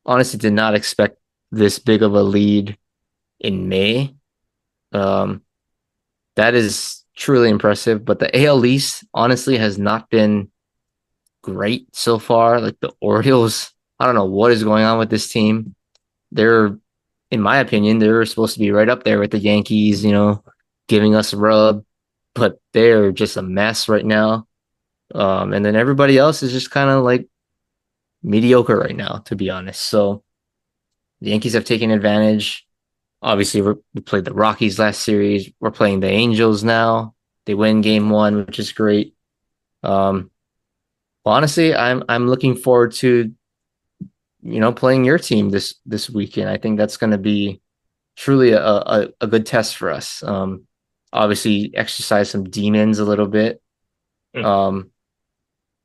Honestly did not expect this big of a lead in May. Um, that is truly impressive. But the AL East honestly has not been great so far. Like the Orioles, I don't know what is going on with this team. They're, in my opinion, they're supposed to be right up there with the Yankees, giving us a rub, but they're just a mess right now. And then everybody else is just kind of like mediocre right now, to be honest. So the Yankees have taken advantage. Obviously, we played the Rockies last series. We're playing the Angels now. They win game one, which is great. Um, well, honestly, I'm looking forward to playing your team this weekend. I think that's going to be truly a good test for us. Obviously, exercise some demons a little bit. Hmm. Um,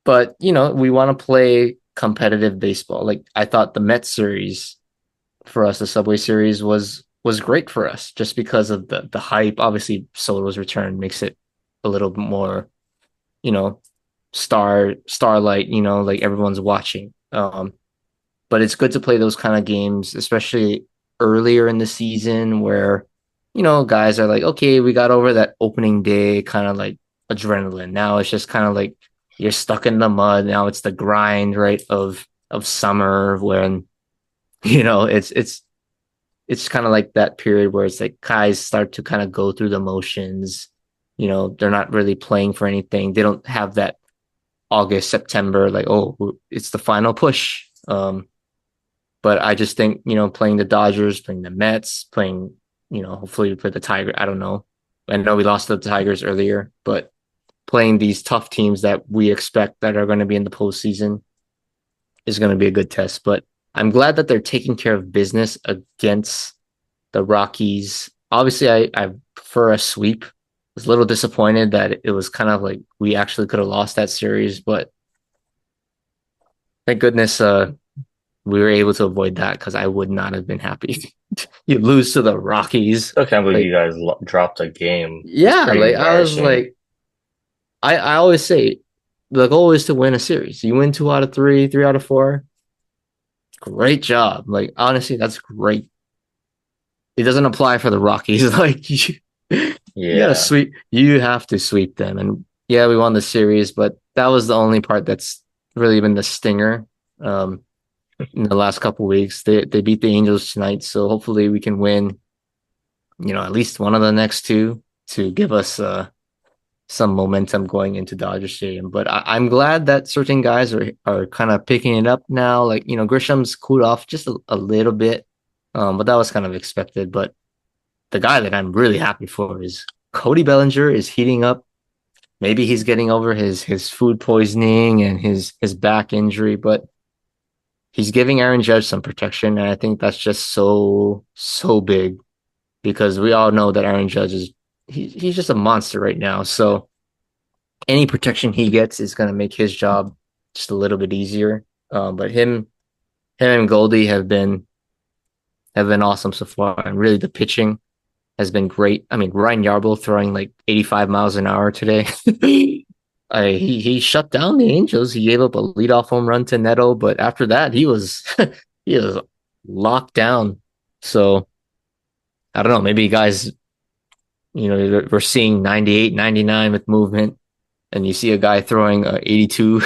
but we want to play competitive baseball. Like I thought the Mets series for us, the Subway series was great for us just because of the hype. Obviously, Soto's return makes it a little bit more, you know, starlight. Like everyone's watching. But it's good to play those kind of games, especially earlier in the season where guys are like, okay, we got over that opening day kind of like adrenaline. Now it's just kind of like you're stuck in the mud. Now it's the grind, right, of summer when it's kind of like that period where it's like guys start to kind of go through the motions. They're not really playing for anything. They don't have that August, September, like, oh, it's the final push. But I just think, playing the Dodgers, playing the Mets, playing, hopefully we play the Tigers. I don't know. I know we lost to the Tigers earlier, but playing these tough teams that we expect that are going to be in the postseason is going to be a good test. But I'm glad that they're taking care of business against the Rockies. Obviously, I prefer a sweep. I was a little disappointed that it was kind of like we actually could have lost that series, but thank goodness we were able to avoid that because I would not have been happy. You lose to the Rockies. I can't believe you Like, guys dropped a game. That's yeah, pretty like I was embarrassing. like, I always say the goal is to win a series. You win two out of three, three out of four. Great job. Like, honestly, that's great. It doesn't apply for the Rockies. Like, you gotta Yeah. sweep, you have to sweep them. And yeah, we won the series, but that was the only part that's really been the stinger. Um, in the last couple weeks, they beat the Angels tonight, so hopefully we can win, at least one of the next two to give us some momentum going into Dodger Stadium. But I'm glad that certain guys are kind of picking it up now. Like, Grisham's cooled off just a little bit, but that was kind of expected. But the guy that I'm really happy for is Cody Bellinger is heating up. Maybe he's getting over his food poisoning and his back injury, but he's giving Aaron Judge some protection, and I think that's just so big because we all know that Aaron Judge is he's just a monster right now. So any protection he gets is going to make his job just a little bit easier. But him and Goldie have been awesome so far, and really the pitching has been great. I mean, Ryan Yarbrough throwing like 85 miles an hour today. He shut down the Angels. He gave up a leadoff home run to Neto, but after that, he was he was locked down. So I don't know. Maybe guys, we're seeing 98, 99 with movement, and you see a guy throwing 82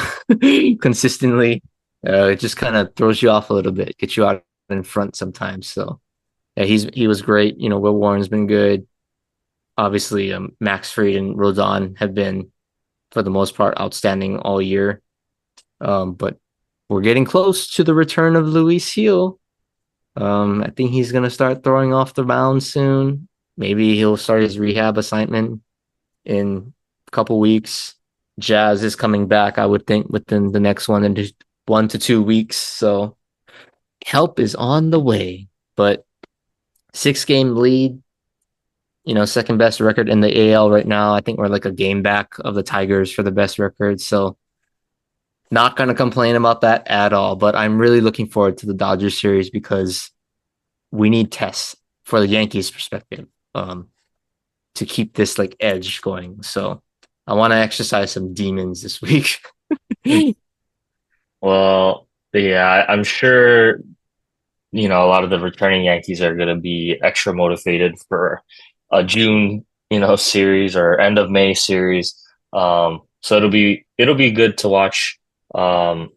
consistently. It just kind of throws you off a little bit, gets you out in front sometimes. So yeah, he was great. Will Warren's been good. Obviously, Max Fried and Rodon have been, for the most part, outstanding all year. But we're getting close to the return of Luis Heel. I think he's gonna start throwing off the mound soon. Maybe he'll start his rehab assignment in a couple weeks. Jazz is coming back, I would think, within the next 1 to 2 weeks. So help is on the way. But 6 game lead, second best record in the AL right now. I think we're like a game back of the Tigers for the best record. So not going to complain about that at all. But I'm really looking forward to the Dodgers series because we need tests for the Yankees perspective to keep this like edge going. So I want to exercise some demons this week. Well, yeah, I'm sure, a lot of the returning Yankees are going to be extra motivated for a June, series or end of May series. So it'll be good to watch. Um,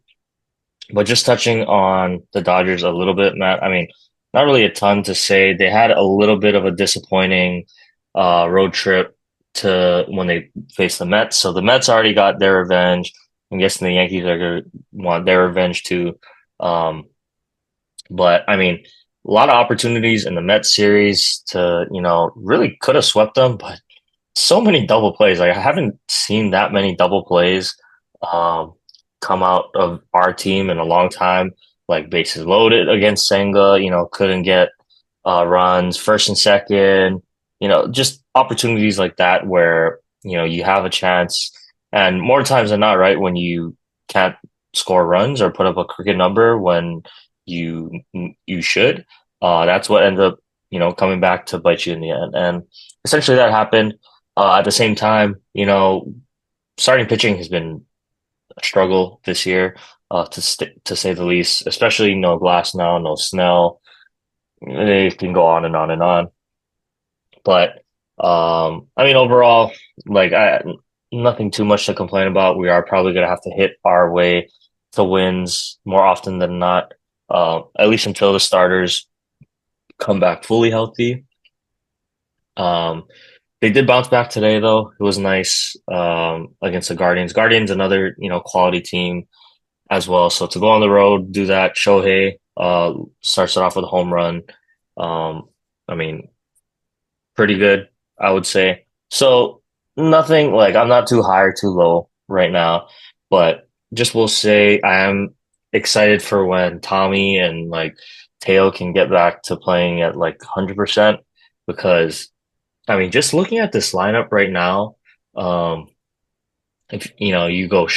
but just touching on the Dodgers a little bit, Matt, I mean, not really a ton to say. They had a little bit of a disappointing road trip to when they faced the Mets. So the Mets already got their revenge. I'm guessing the Yankees are going to want their revenge too. Um, but I mean, a lot of opportunities in the Mets series to, really could have swept them, but so many double plays. Like I haven't seen that many double plays um, come out of our team in a long time. Like bases loaded against Senga, couldn't get runs first and second, just opportunities like that where, you have a chance. And more times than not, right, when you can't score runs or put up a cricket number when you you should, that's what ends up, coming back to bite you in the end. And essentially that happened. At the same time, starting pitching has been a struggle this year, to say the least. Especially no Glass now, no Snell. They can go on and on and on. But I mean, overall, like nothing too much to complain about. We are probably gonna have to hit our way to wins more often than not. At least until the starters come back fully healthy. Um, They did bounce back today, though. It was nice against the Guardians. Guardians, another quality team as well. So to go on the road, do that. Shohei starts it off with a home run. I mean, pretty good, I would say. So nothing like I'm not too high or too low right now, but just will say I am excited for when Tommy and like Teo can get back to playing at like 100% because I mean, just looking at this lineup right now, um, if you go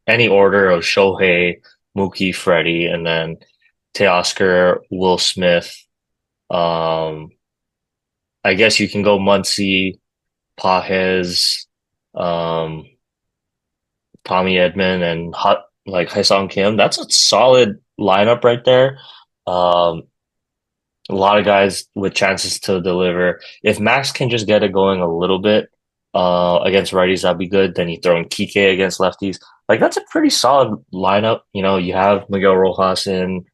any order of Shohei, Mookie, Freddie, and then Teoscar, Will Smith. Um, I guess you can go Muncy, Pajes, um, Tommy Edman, and like Haesung Kim. That's a solid lineup right there. Um, a lot of guys with chances to deliver. If Max can just get it going a little bit against righties, that'd be good. Then you throw in Kike against lefties. Like that's a pretty solid lineup. You have Miguel Rojas in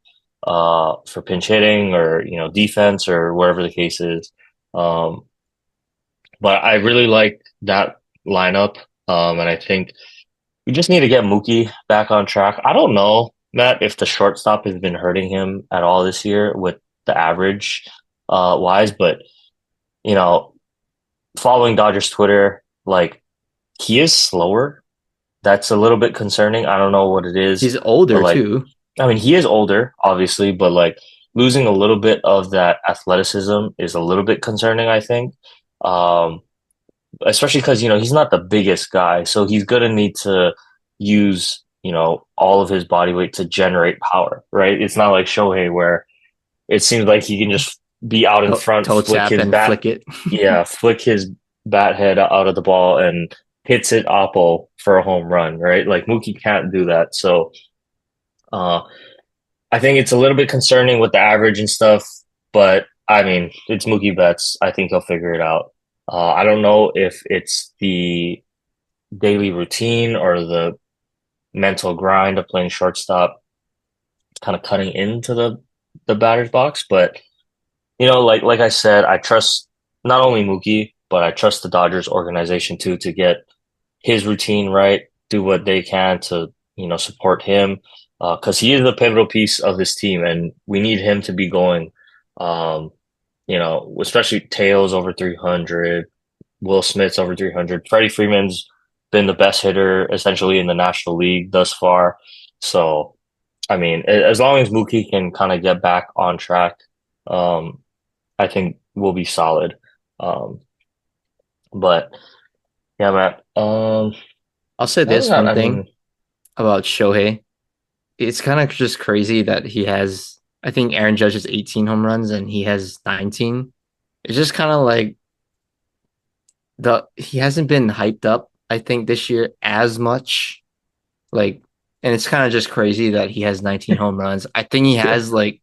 for pinch hitting or defense or whatever the case is. Um, but I really like that lineup, and I think we just need to get Mookie back on track. I don't know, Matt, if the shortstop has been hurting him at all this year with the average wise, but you know, following Dodgers Twitter, like he is slower. That's a little bit concerning. I don't know what it is, He's but older like, too. I mean, he is older, obviously, but like losing a little bit of that athleticism is a little bit concerning, I think. Um, Especially because he's not the biggest guy, so he's gonna need to use all of his body weight to generate power, right? It's not like Shohei where it seems like he can just be out in front, Toe tap and flick it. flick his bat head out of the ball and hits it oppo for a home run, right? Like Mookie can't do that, so uh, I think it's a little bit concerning with the average and stuff, but I mean, it's Mookie Betts. I think he'll figure it out. I don't know if it's the daily routine or the mental grind of playing shortstop kind of cutting into the batter's box. But like I said, I trust not only Mookie, but I trust the Dodgers organization too to get his routine right, do what they can to support him because he is a pivotal piece of this team, and we need him to be going. Um, especially Teo's over 300, Will Smith's over 300. Freddie Freeman's been the best hitter essentially in the National League thus far. So, I mean, as long as Mookie can kind of get back on track, um, I think we'll be solid. Um, but yeah, Matt. I'll say Other than this that, one I thing mean, about Shohei. It's kind of just crazy that he has, I think Aaron Judge has 18 home runs and he has 19. It's just kind of like he hasn't been hyped up, I think, this year as much. Like, and it's kind of just crazy that he has 19 home runs. I think he yeah, has like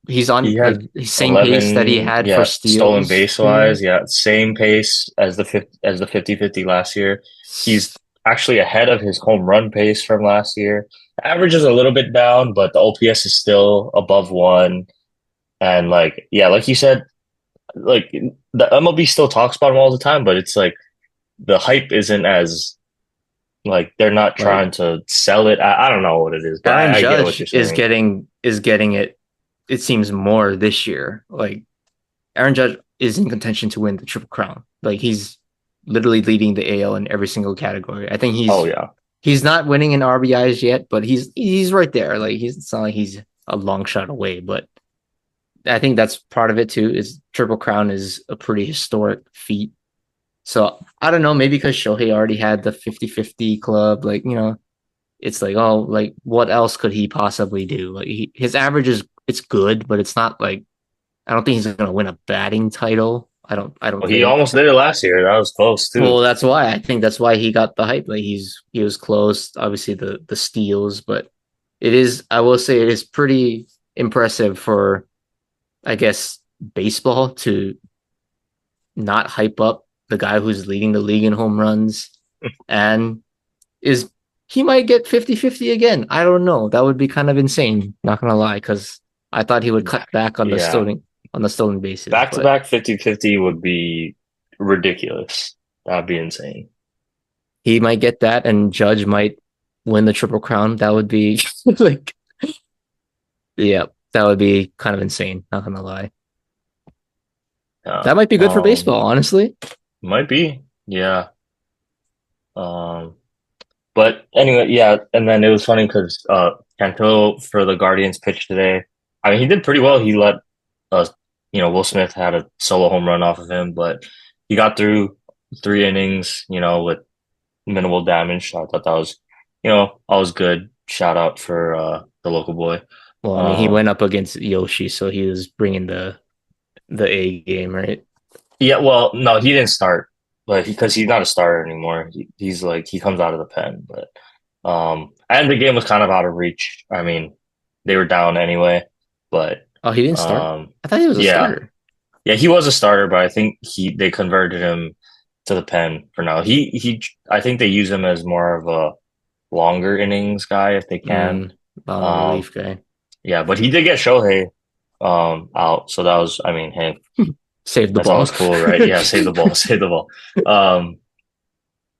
he's on he like had the same pace that he 11, had for yeah, stolen steals base too. wise, yeah, same pace as the 50-50 last year. He's actually ahead of his home run pace from last year. Average is a little bit down, but the OPS is still above one. And like, yeah, like you said, like the MLB still talks about him all the time, but it's like the hype isn't as like they're not Like trying to sell it. I don't know what it is, but Aaron I get what Judge you're saying. is getting it. It seems more this year. Like Aaron Judge is in contention to win the Triple Crown. Like he's literally leading the AL in every single category. I think Oh yeah. he's not winning in RBIs yet, but he's right there. Like it's not like he's a long shot away, but I think that's part of it too. Is Triple Crown is a pretty historic feat. So I don't know, maybe because Shohei already had the 50-50 club, like, it's like, oh, like what else could he possibly do? Like his average is it's good, but it's not like I don't think he's gonna win a batting title. I don't Well, he think. almost did it last year. That was close too. Well, that's why I think that's why he got the hype. Like he was close. Obviously the steals, but it is I will say it is pretty impressive for I guess baseball to not hype up the guy who's leading the league in home runs and is he might get 50-50 again. I don't know. That would be kind of insane, not gonna lie, because I thought he would cut back Yeah. on the stolen bases, Back to but back 50-50 would be ridiculous. That'd be insane. he might get that and Judge might win the triple crown. That would be like yeah, that would be kind of insane, not gonna lie. Yeah. That might be good for baseball, honestly. Might be. Yeah. Um, but anyway, yeah. And then it was funny because Canto for the Guardians pitched today. I mean, he did pretty well. He let uh, Will Smith had a solo home run off of him, but he got through 3 innings, with minimal damage. So I thought that was, always good. Shout out for the local boy. Well, I mean, he went Um, up against Yoshi, so he was bringing the A game, right? yeah, well, no, he didn't start, but because he's not a starter anymore. He's like he comes out of the pen, but and the game was kind of out of reach. I mean, they were down anyway, but Oh, he didn't start? um, I thought he was a yeah, starter. yeah, he was a starter, but I think they converted him to the pen for now. I think they use him as more of a longer innings guy if they can. Bottom Um, relief guy. yeah, but he did get Shohei out, so that was, I mean, hey, Save the that's ball. always cool, right? Yeah, save the ball, save the ball. Um,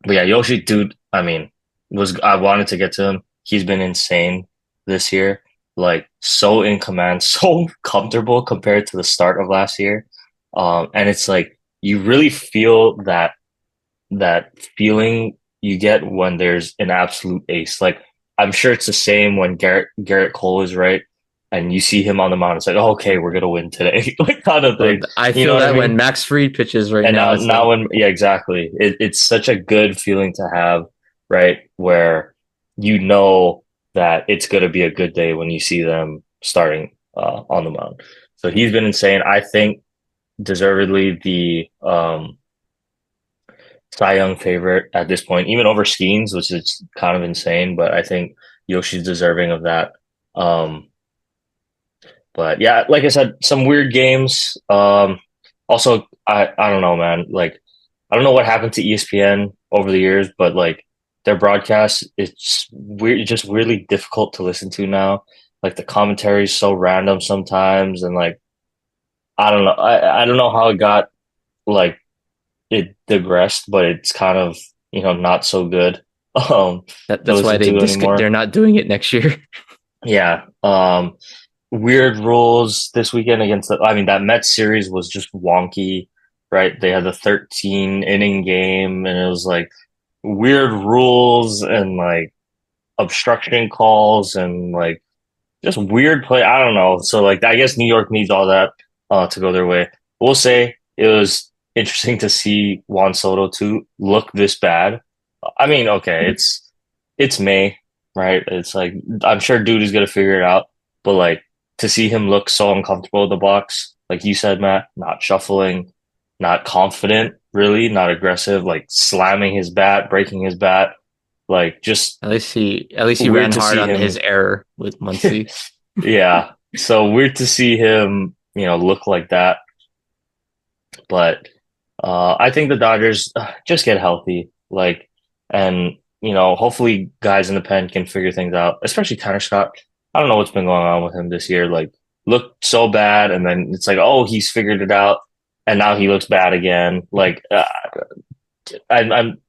but yeah, Yoshi, dude, I mean, was I wanted to get to him. He's been insane this year, like so in command, so comfortable compared to the start of last year. And it's like you really feel that feeling you get when there's an absolute ace. Like I'm sure it's the same when Garrett Cole is right, and you see him on the mound. It's like, oh, okay, we're gonna win today, like kind of So thing. I You know feel what I that when mean? Max Fried pitches right And now, now, it's like when, yeah, exactly. It's such a good feeling to have, right? Where you know that it's going to be a good day when you see them starting on the mound. So he's been insane. I think deservedly the Cy Young favorite at this point, even over Skeens, which is kind of insane. But I think Yoshi's deserving of that. Um, but yeah, like I said, some weird games. Also, I don't know, man. Like, I don't know what happened to ESPN over the years, but like their broadcast, it's weird, just weirdly difficult to listen to now. Like the commentary is so random sometimes, and like I don't know, I don't know how it got like it digressed, but it's kind of not so good to that's why listen to they're anymore. not doing it next year. Yeah. Weird rules this weekend against I mean, that Mets series was just wonky, right? They had the 13 inning game and it was like weird rules and like obstruction calls and like just weird play. I don't know. So like I guess New York needs all that to go their way. We'll say it was interesting to see Juan Soto too look this bad. I mean, okay, it's May, right? It's like I'm sure dude is gonna figure it out, but like to see him look so uncomfortable in the box, like you said, Matt, not shuffling, not confident, really, not aggressive, like slamming his bat, breaking his bat, like just At least he ran weird to hard see on his him. error with Muncy. Yeah. So weird to see him, look like that. But I think the Dodgers just get healthy, like, and hopefully guys in the pen can figure things out, especially Tanner Scott. I don't know what's been going on with him this year. Like, looked so bad, and then it's like, oh, he's figured it out, and now he looks bad again. Like, I'm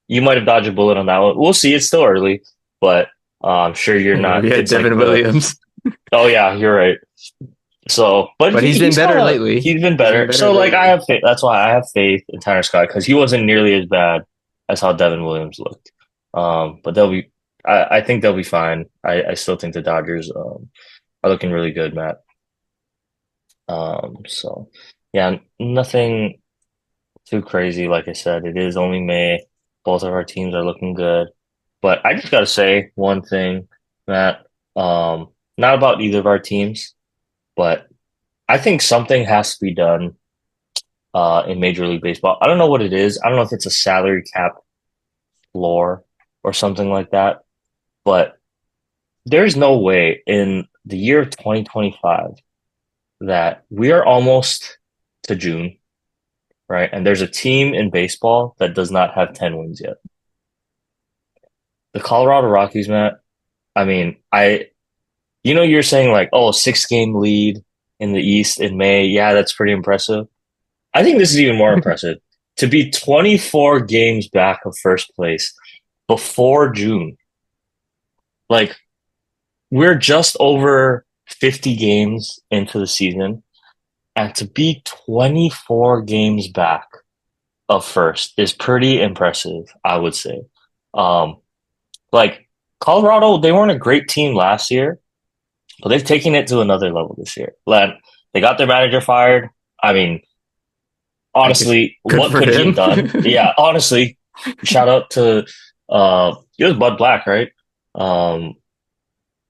you might have dodged a bullet on that one. We'll see. It's still early, but I'm sure you're Yeah, not. we had It's like Devin the Williams, oh yeah, you're right. So, but but he's been he's better kind of lately. he's been He's been better. better So, like, I lately. have faith. That's why I have faith in Tanner Scott because he wasn't nearly as bad as how Devin Williams looked. But they'll be. I think they'll be fine. I still think the Dodgers are looking really good, Matt. So yeah, nothing too crazy. Like I said, it is only May. Both of our teams are looking good. But I just got to say one thing, Matt. Not about either of our teams, but I think something has to be done in Major League Baseball. I don't know what it is. I don't know if it's a salary cap floor or something like that, but there's no way in the year 2025 that we are almost to June, right? And there's a team in baseball that does not have 10 wins yet. The Colorado Rockies, Matt. I mean, you're saying like, oh, 6 game lead in the East in May. Yeah, that's pretty impressive. I think this is even more impressive to be 24 games back of first place before June. Like, we're just over 50 games into the season, and to be 24 games back of first is pretty impressive, I would say. Um, like, Colorado, they weren't a great team last year, but they've taken it to another level this year. They got their manager fired. I mean, I guess honestly, good what for could he have him. done? Yeah, honestly, shout out to it was Bud Black, right? Um,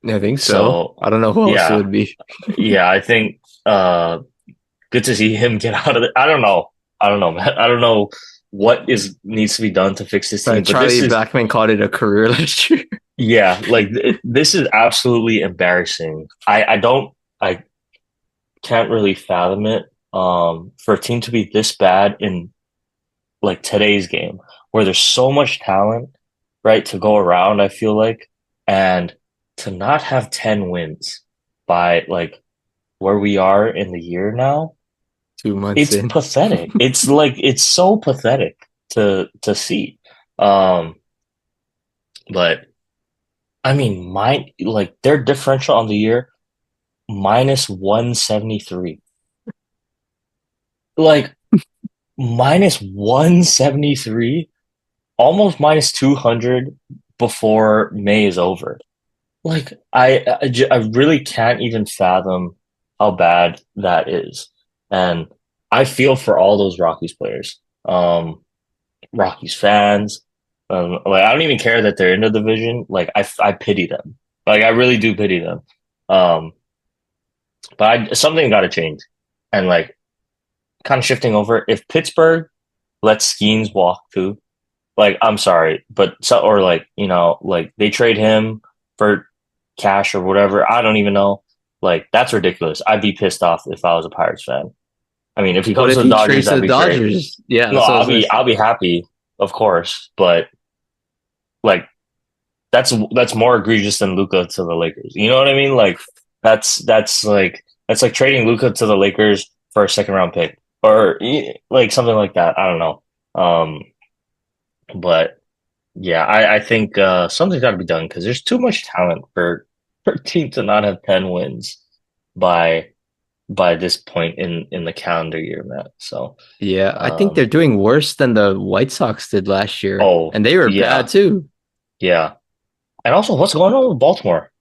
I think so. so I don't know who else it yeah, would be. yeah, I think good to see him get out of it. I don't know. I don't know, man. I don't know what is needs to be done to fix this team, but Charlie this is Blackman called it a career last year. yeah, like this is absolutely embarrassing. I can't really fathom it. For a team to be this bad in like today's game, where there's so much talent, right, to go around, I feel like, and to not have 10 wins by like where we are in the year now, 2 months it's in. pathetic. It's like it's so pathetic to see. Um, but I mean, my like their differential on the year minus 173. Like minus 173, almost minus 200 before May is over. Like I really can't even fathom how bad that is. And I feel for all those Rockies players, Rockies fans. Like I don't even care that they're in the division. Like I pity them. Like I really do pity them. Um, but something got to change. And like kind of shifting over, if Pittsburgh lets Skeens walk too, like I'm sorry, but so or like like they trade him for cash or whatever. I don't even know. Like that's ridiculous. I'd be pissed off if I was a Pirates fan. I mean, if he What comes if to the he Dodgers, trades to that'd the be great. Dodgers? Yeah, No, that's what I was gonna say. I'll be happy, of course, but like that's more egregious than Luca to the Lakers. You know what I mean? Like that's like trading Luca to the Lakers for a second round pick or like something like that. I don't know. But yeah, I think something's got to be done because there's too much talent for a team to not have 10 wins by this point in the calendar year, Matt. So, Yeah, I think they're um, doing worse than the White Sox did last year, oh and they were bad yeah, too. yeah, and also what's going on with Baltimore?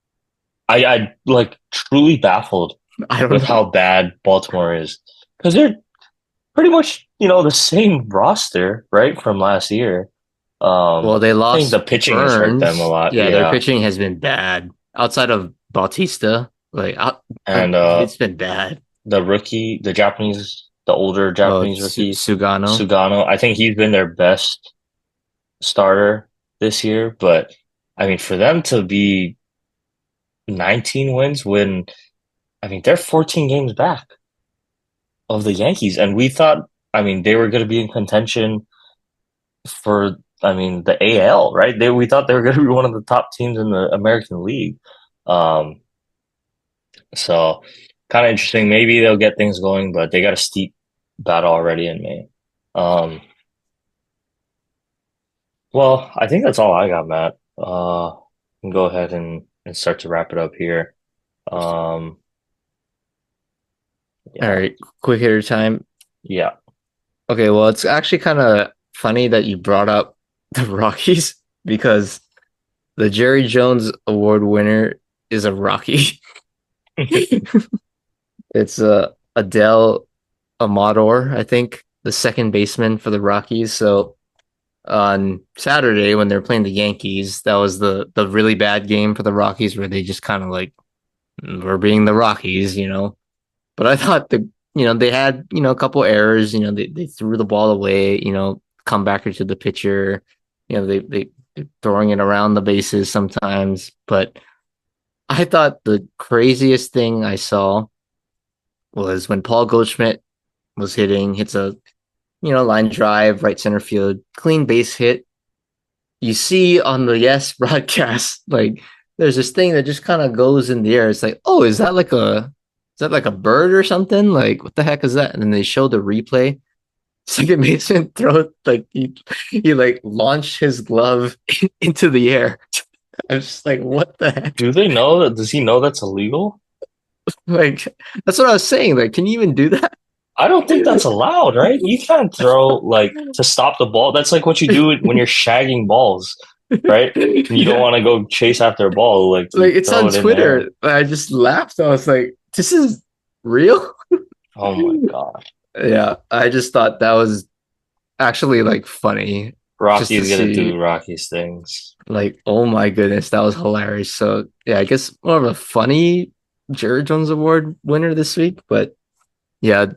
I like truly baffled I don't with know. how bad Baltimore is because they're pretty much the same roster, right, from last year. Well, they I think lost the pitching has hurt them a Burns. lot. Yeah, their Yeah, pitching has been bad. Outside of Bautista, and it's been bad. the rookie, the older Oh, Japanese rookie, Sugano. Sugano. I think he's been their best starter this year. But I mean, for them to be 19 wins when I mean they're 14 games back of the Yankees, and we thought, I mean, they were going to be in contention for, I mean, the AL, right? We thought they were going to be one of the top teams in the American League. Um, so kind of interesting. Maybe they'll get things going, but they got a steep battle already in May. Um, well, I think that's all I got, Matt. We can go ahead and start to wrap it up here. Um, All yeah, right, quick hitter time. yeah. Okay, well, it's actually kind of funny that you brought up the Rockies because the Jerry Jones Award winner is a Rocky. It's Adele Amador, I think, the second baseman for the Rockies. So on Saturday when they're playing the Yankees, that was the really bad game for the Rockies where they just kind of like were being the Rockies. But I thought they had, a couple errors, they threw the ball away, comebacker to the pitcher, they're throwing it around the bases sometimes. But I thought the craziest thing I saw was when Paul Goldschmidt was hits a, line drive, right center field, clean base hit. You see on the Yes broadcast, like there's this thing that just kind of goes in the air. It's like, oh, is that like a bird or something? Like, what the heck is that? And then they show the replay. Second baseman throw like he like launched his glove into the air. I was just like, what the heck? Do they know that? Does he know that's illegal? Like, that's what I was saying. Like, can you even do that? I don't think that's allowed, right? You can't throw like to stop the ball. That's like what you do when you're shagging balls. right? And you don't Yeah. want to go chase after a ball, like you Like it's throw on it in the air. Twitter. I just laughed. I was like, this is real? Oh my gosh. Yeah. I just thought that was actually like funny just to Rocky's gonna see. do Rocky's things. Like, oh my goodness, that was hilarious. So yeah, I guess more of a funny Jerry Jones Award winner this week. But yeah,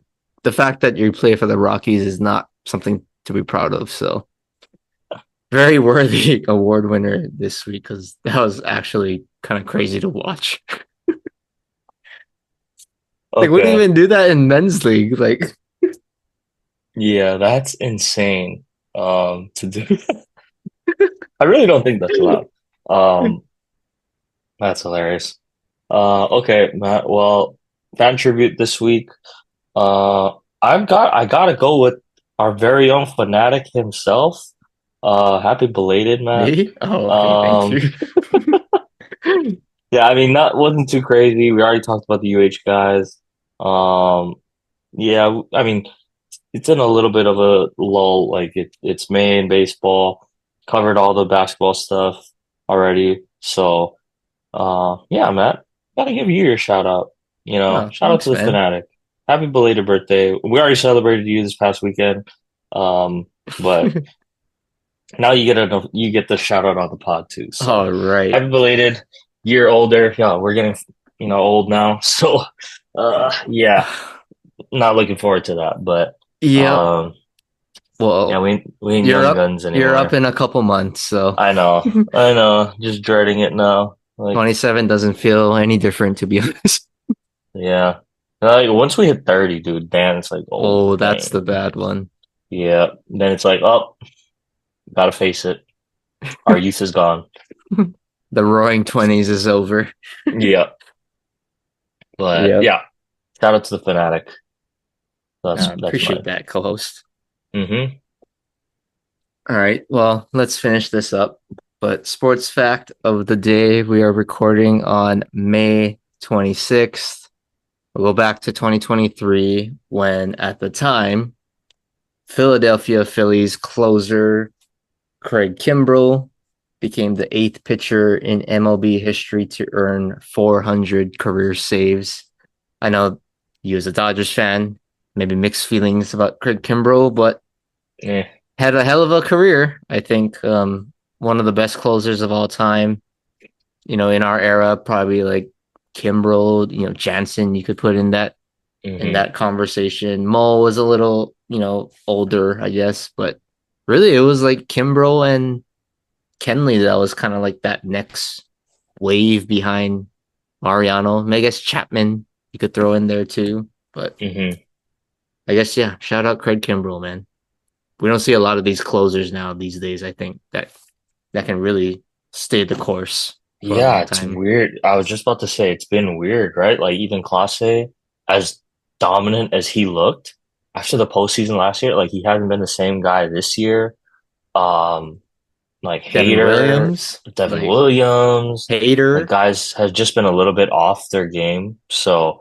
the fact that you play for the Rockies is not something to be proud of. So very worthy award winner this week because that was actually kind of crazy to watch. They wouldn't Okay. even do that in men's league. Like, Yeah, that's insane. To do. I really don't think that's allowed. Um, that's hilarious. Okay, Matt. Well, fan tribute this week. Uh, I gotta go with our very own fanatic himself. Happy belated, Matt. me? Oh, okay, thank Um, you. yeah, I mean, not wasn't too crazy. We already talked about the UH guys. Um, yeah, I mean, it's in a little bit of a lull. Like it's May in baseball. Covered all the basketball stuff already. So, yeah, Matt, gotta give you your shout out. Oh, Shout out to thanks, the man. fanatic. Happy belated birthday. We already celebrated you this past weekend. But now you get the shout out on the pod too. So All right. happy belated, year older. Yeah, we're getting old now. So yeah, not looking forward to that. But Yep. um yeah, Well, we ain't you're young up. guns You're up anymore. in a couple months, so I know, just dreading it now. Like 27 doesn't feel any different, to be honest. yeah. Like once we hit 30, dude, then it's like, oh Oh, that's the dang. bad one. Yeah. Then it's like, oh, gotta face it. Our youth is gone. The roaring 20s is over. Yeah. But Yep. yeah, shout out to the fanatic. I That's appreciate mine. that, co-host. Mm-hmm. All right. Well, let's finish this up. But sports fact of the day, we are recording on May 26th. We'll go back to 2023 when at the time, Philadelphia Phillies closer Craig Kimbrell became the eighth pitcher in MLB history to earn 400 career saves. I know you as a Dodgers fan, maybe mixed feelings about Craig Kimbrell, but Yeah. had a hell of a career. I think one of the best closers of all time. In our era, probably like Kimbrell, Jansen, you could put in Mm-hmm. that conversation. Mo was a little, older, I guess, but really it was like Kimbrell and Kenley that was kind of like that next wave behind Mariano. I guess Chapman you could throw in there too. But Mm-hmm. I guess yeah, shout out Craig Kimbrell, man. We don't see a lot of these closers now these days, I think, that can really stay the course for a Yeah, long it's time. weird. I was just about to say it's been weird, right? Like even Clase, as dominant as he looked after the postseason last year, like he hasn't been the same guy this year. Um, like Devin Hater, Williams, Devin like Williams, like Hater. guys have just been a little bit off their game. So,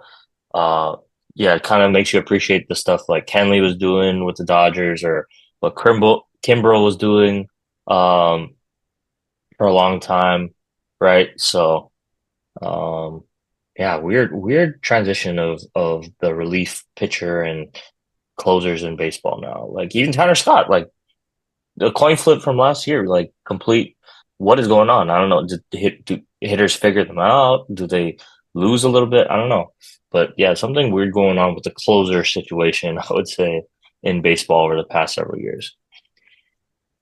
uh, yeah, it kind of makes you appreciate the stuff like Kenley was doing with the Dodgers or what Kimbrel was doing, um, for a long time, right? So, um, yeah, weird transition of the relief pitcher and closers in baseball now. Like even Tanner Scott, like the coin flip from last year, like complete. What is going on? I don't know. Do hitters figure them out? Do they lose a little bit? I don't know. But yeah, something weird going on with the closer situation, I would say, in baseball over the past several years.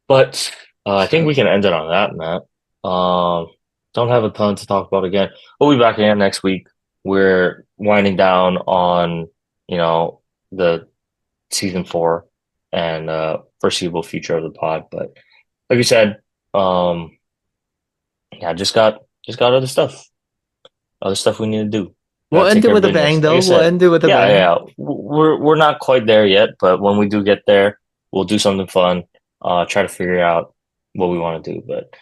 But I think So we can end it on that, Matt. Um, don't have a ton to talk about again. We'll be back again next week. We're winding down on, the season four and foreseeable future of the pod. But like you said, um, yeah, just got other stuff we need to do. we'll Gotta take end it care of with a business. bang, Like I though. We'll said, end it with a yeah, bang. yeah, we're not quite there yet, but when we do get there, we'll do something fun. Try to figure out what we want to do. But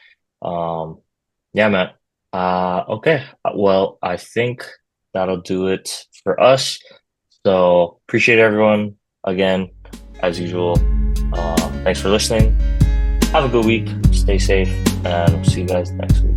yeah, man. Okay. Well, I think that'll do it for us. So appreciate everyone again, as usual. Thanks for listening. Have a good week. Stay safe. and we'll see you guys next week.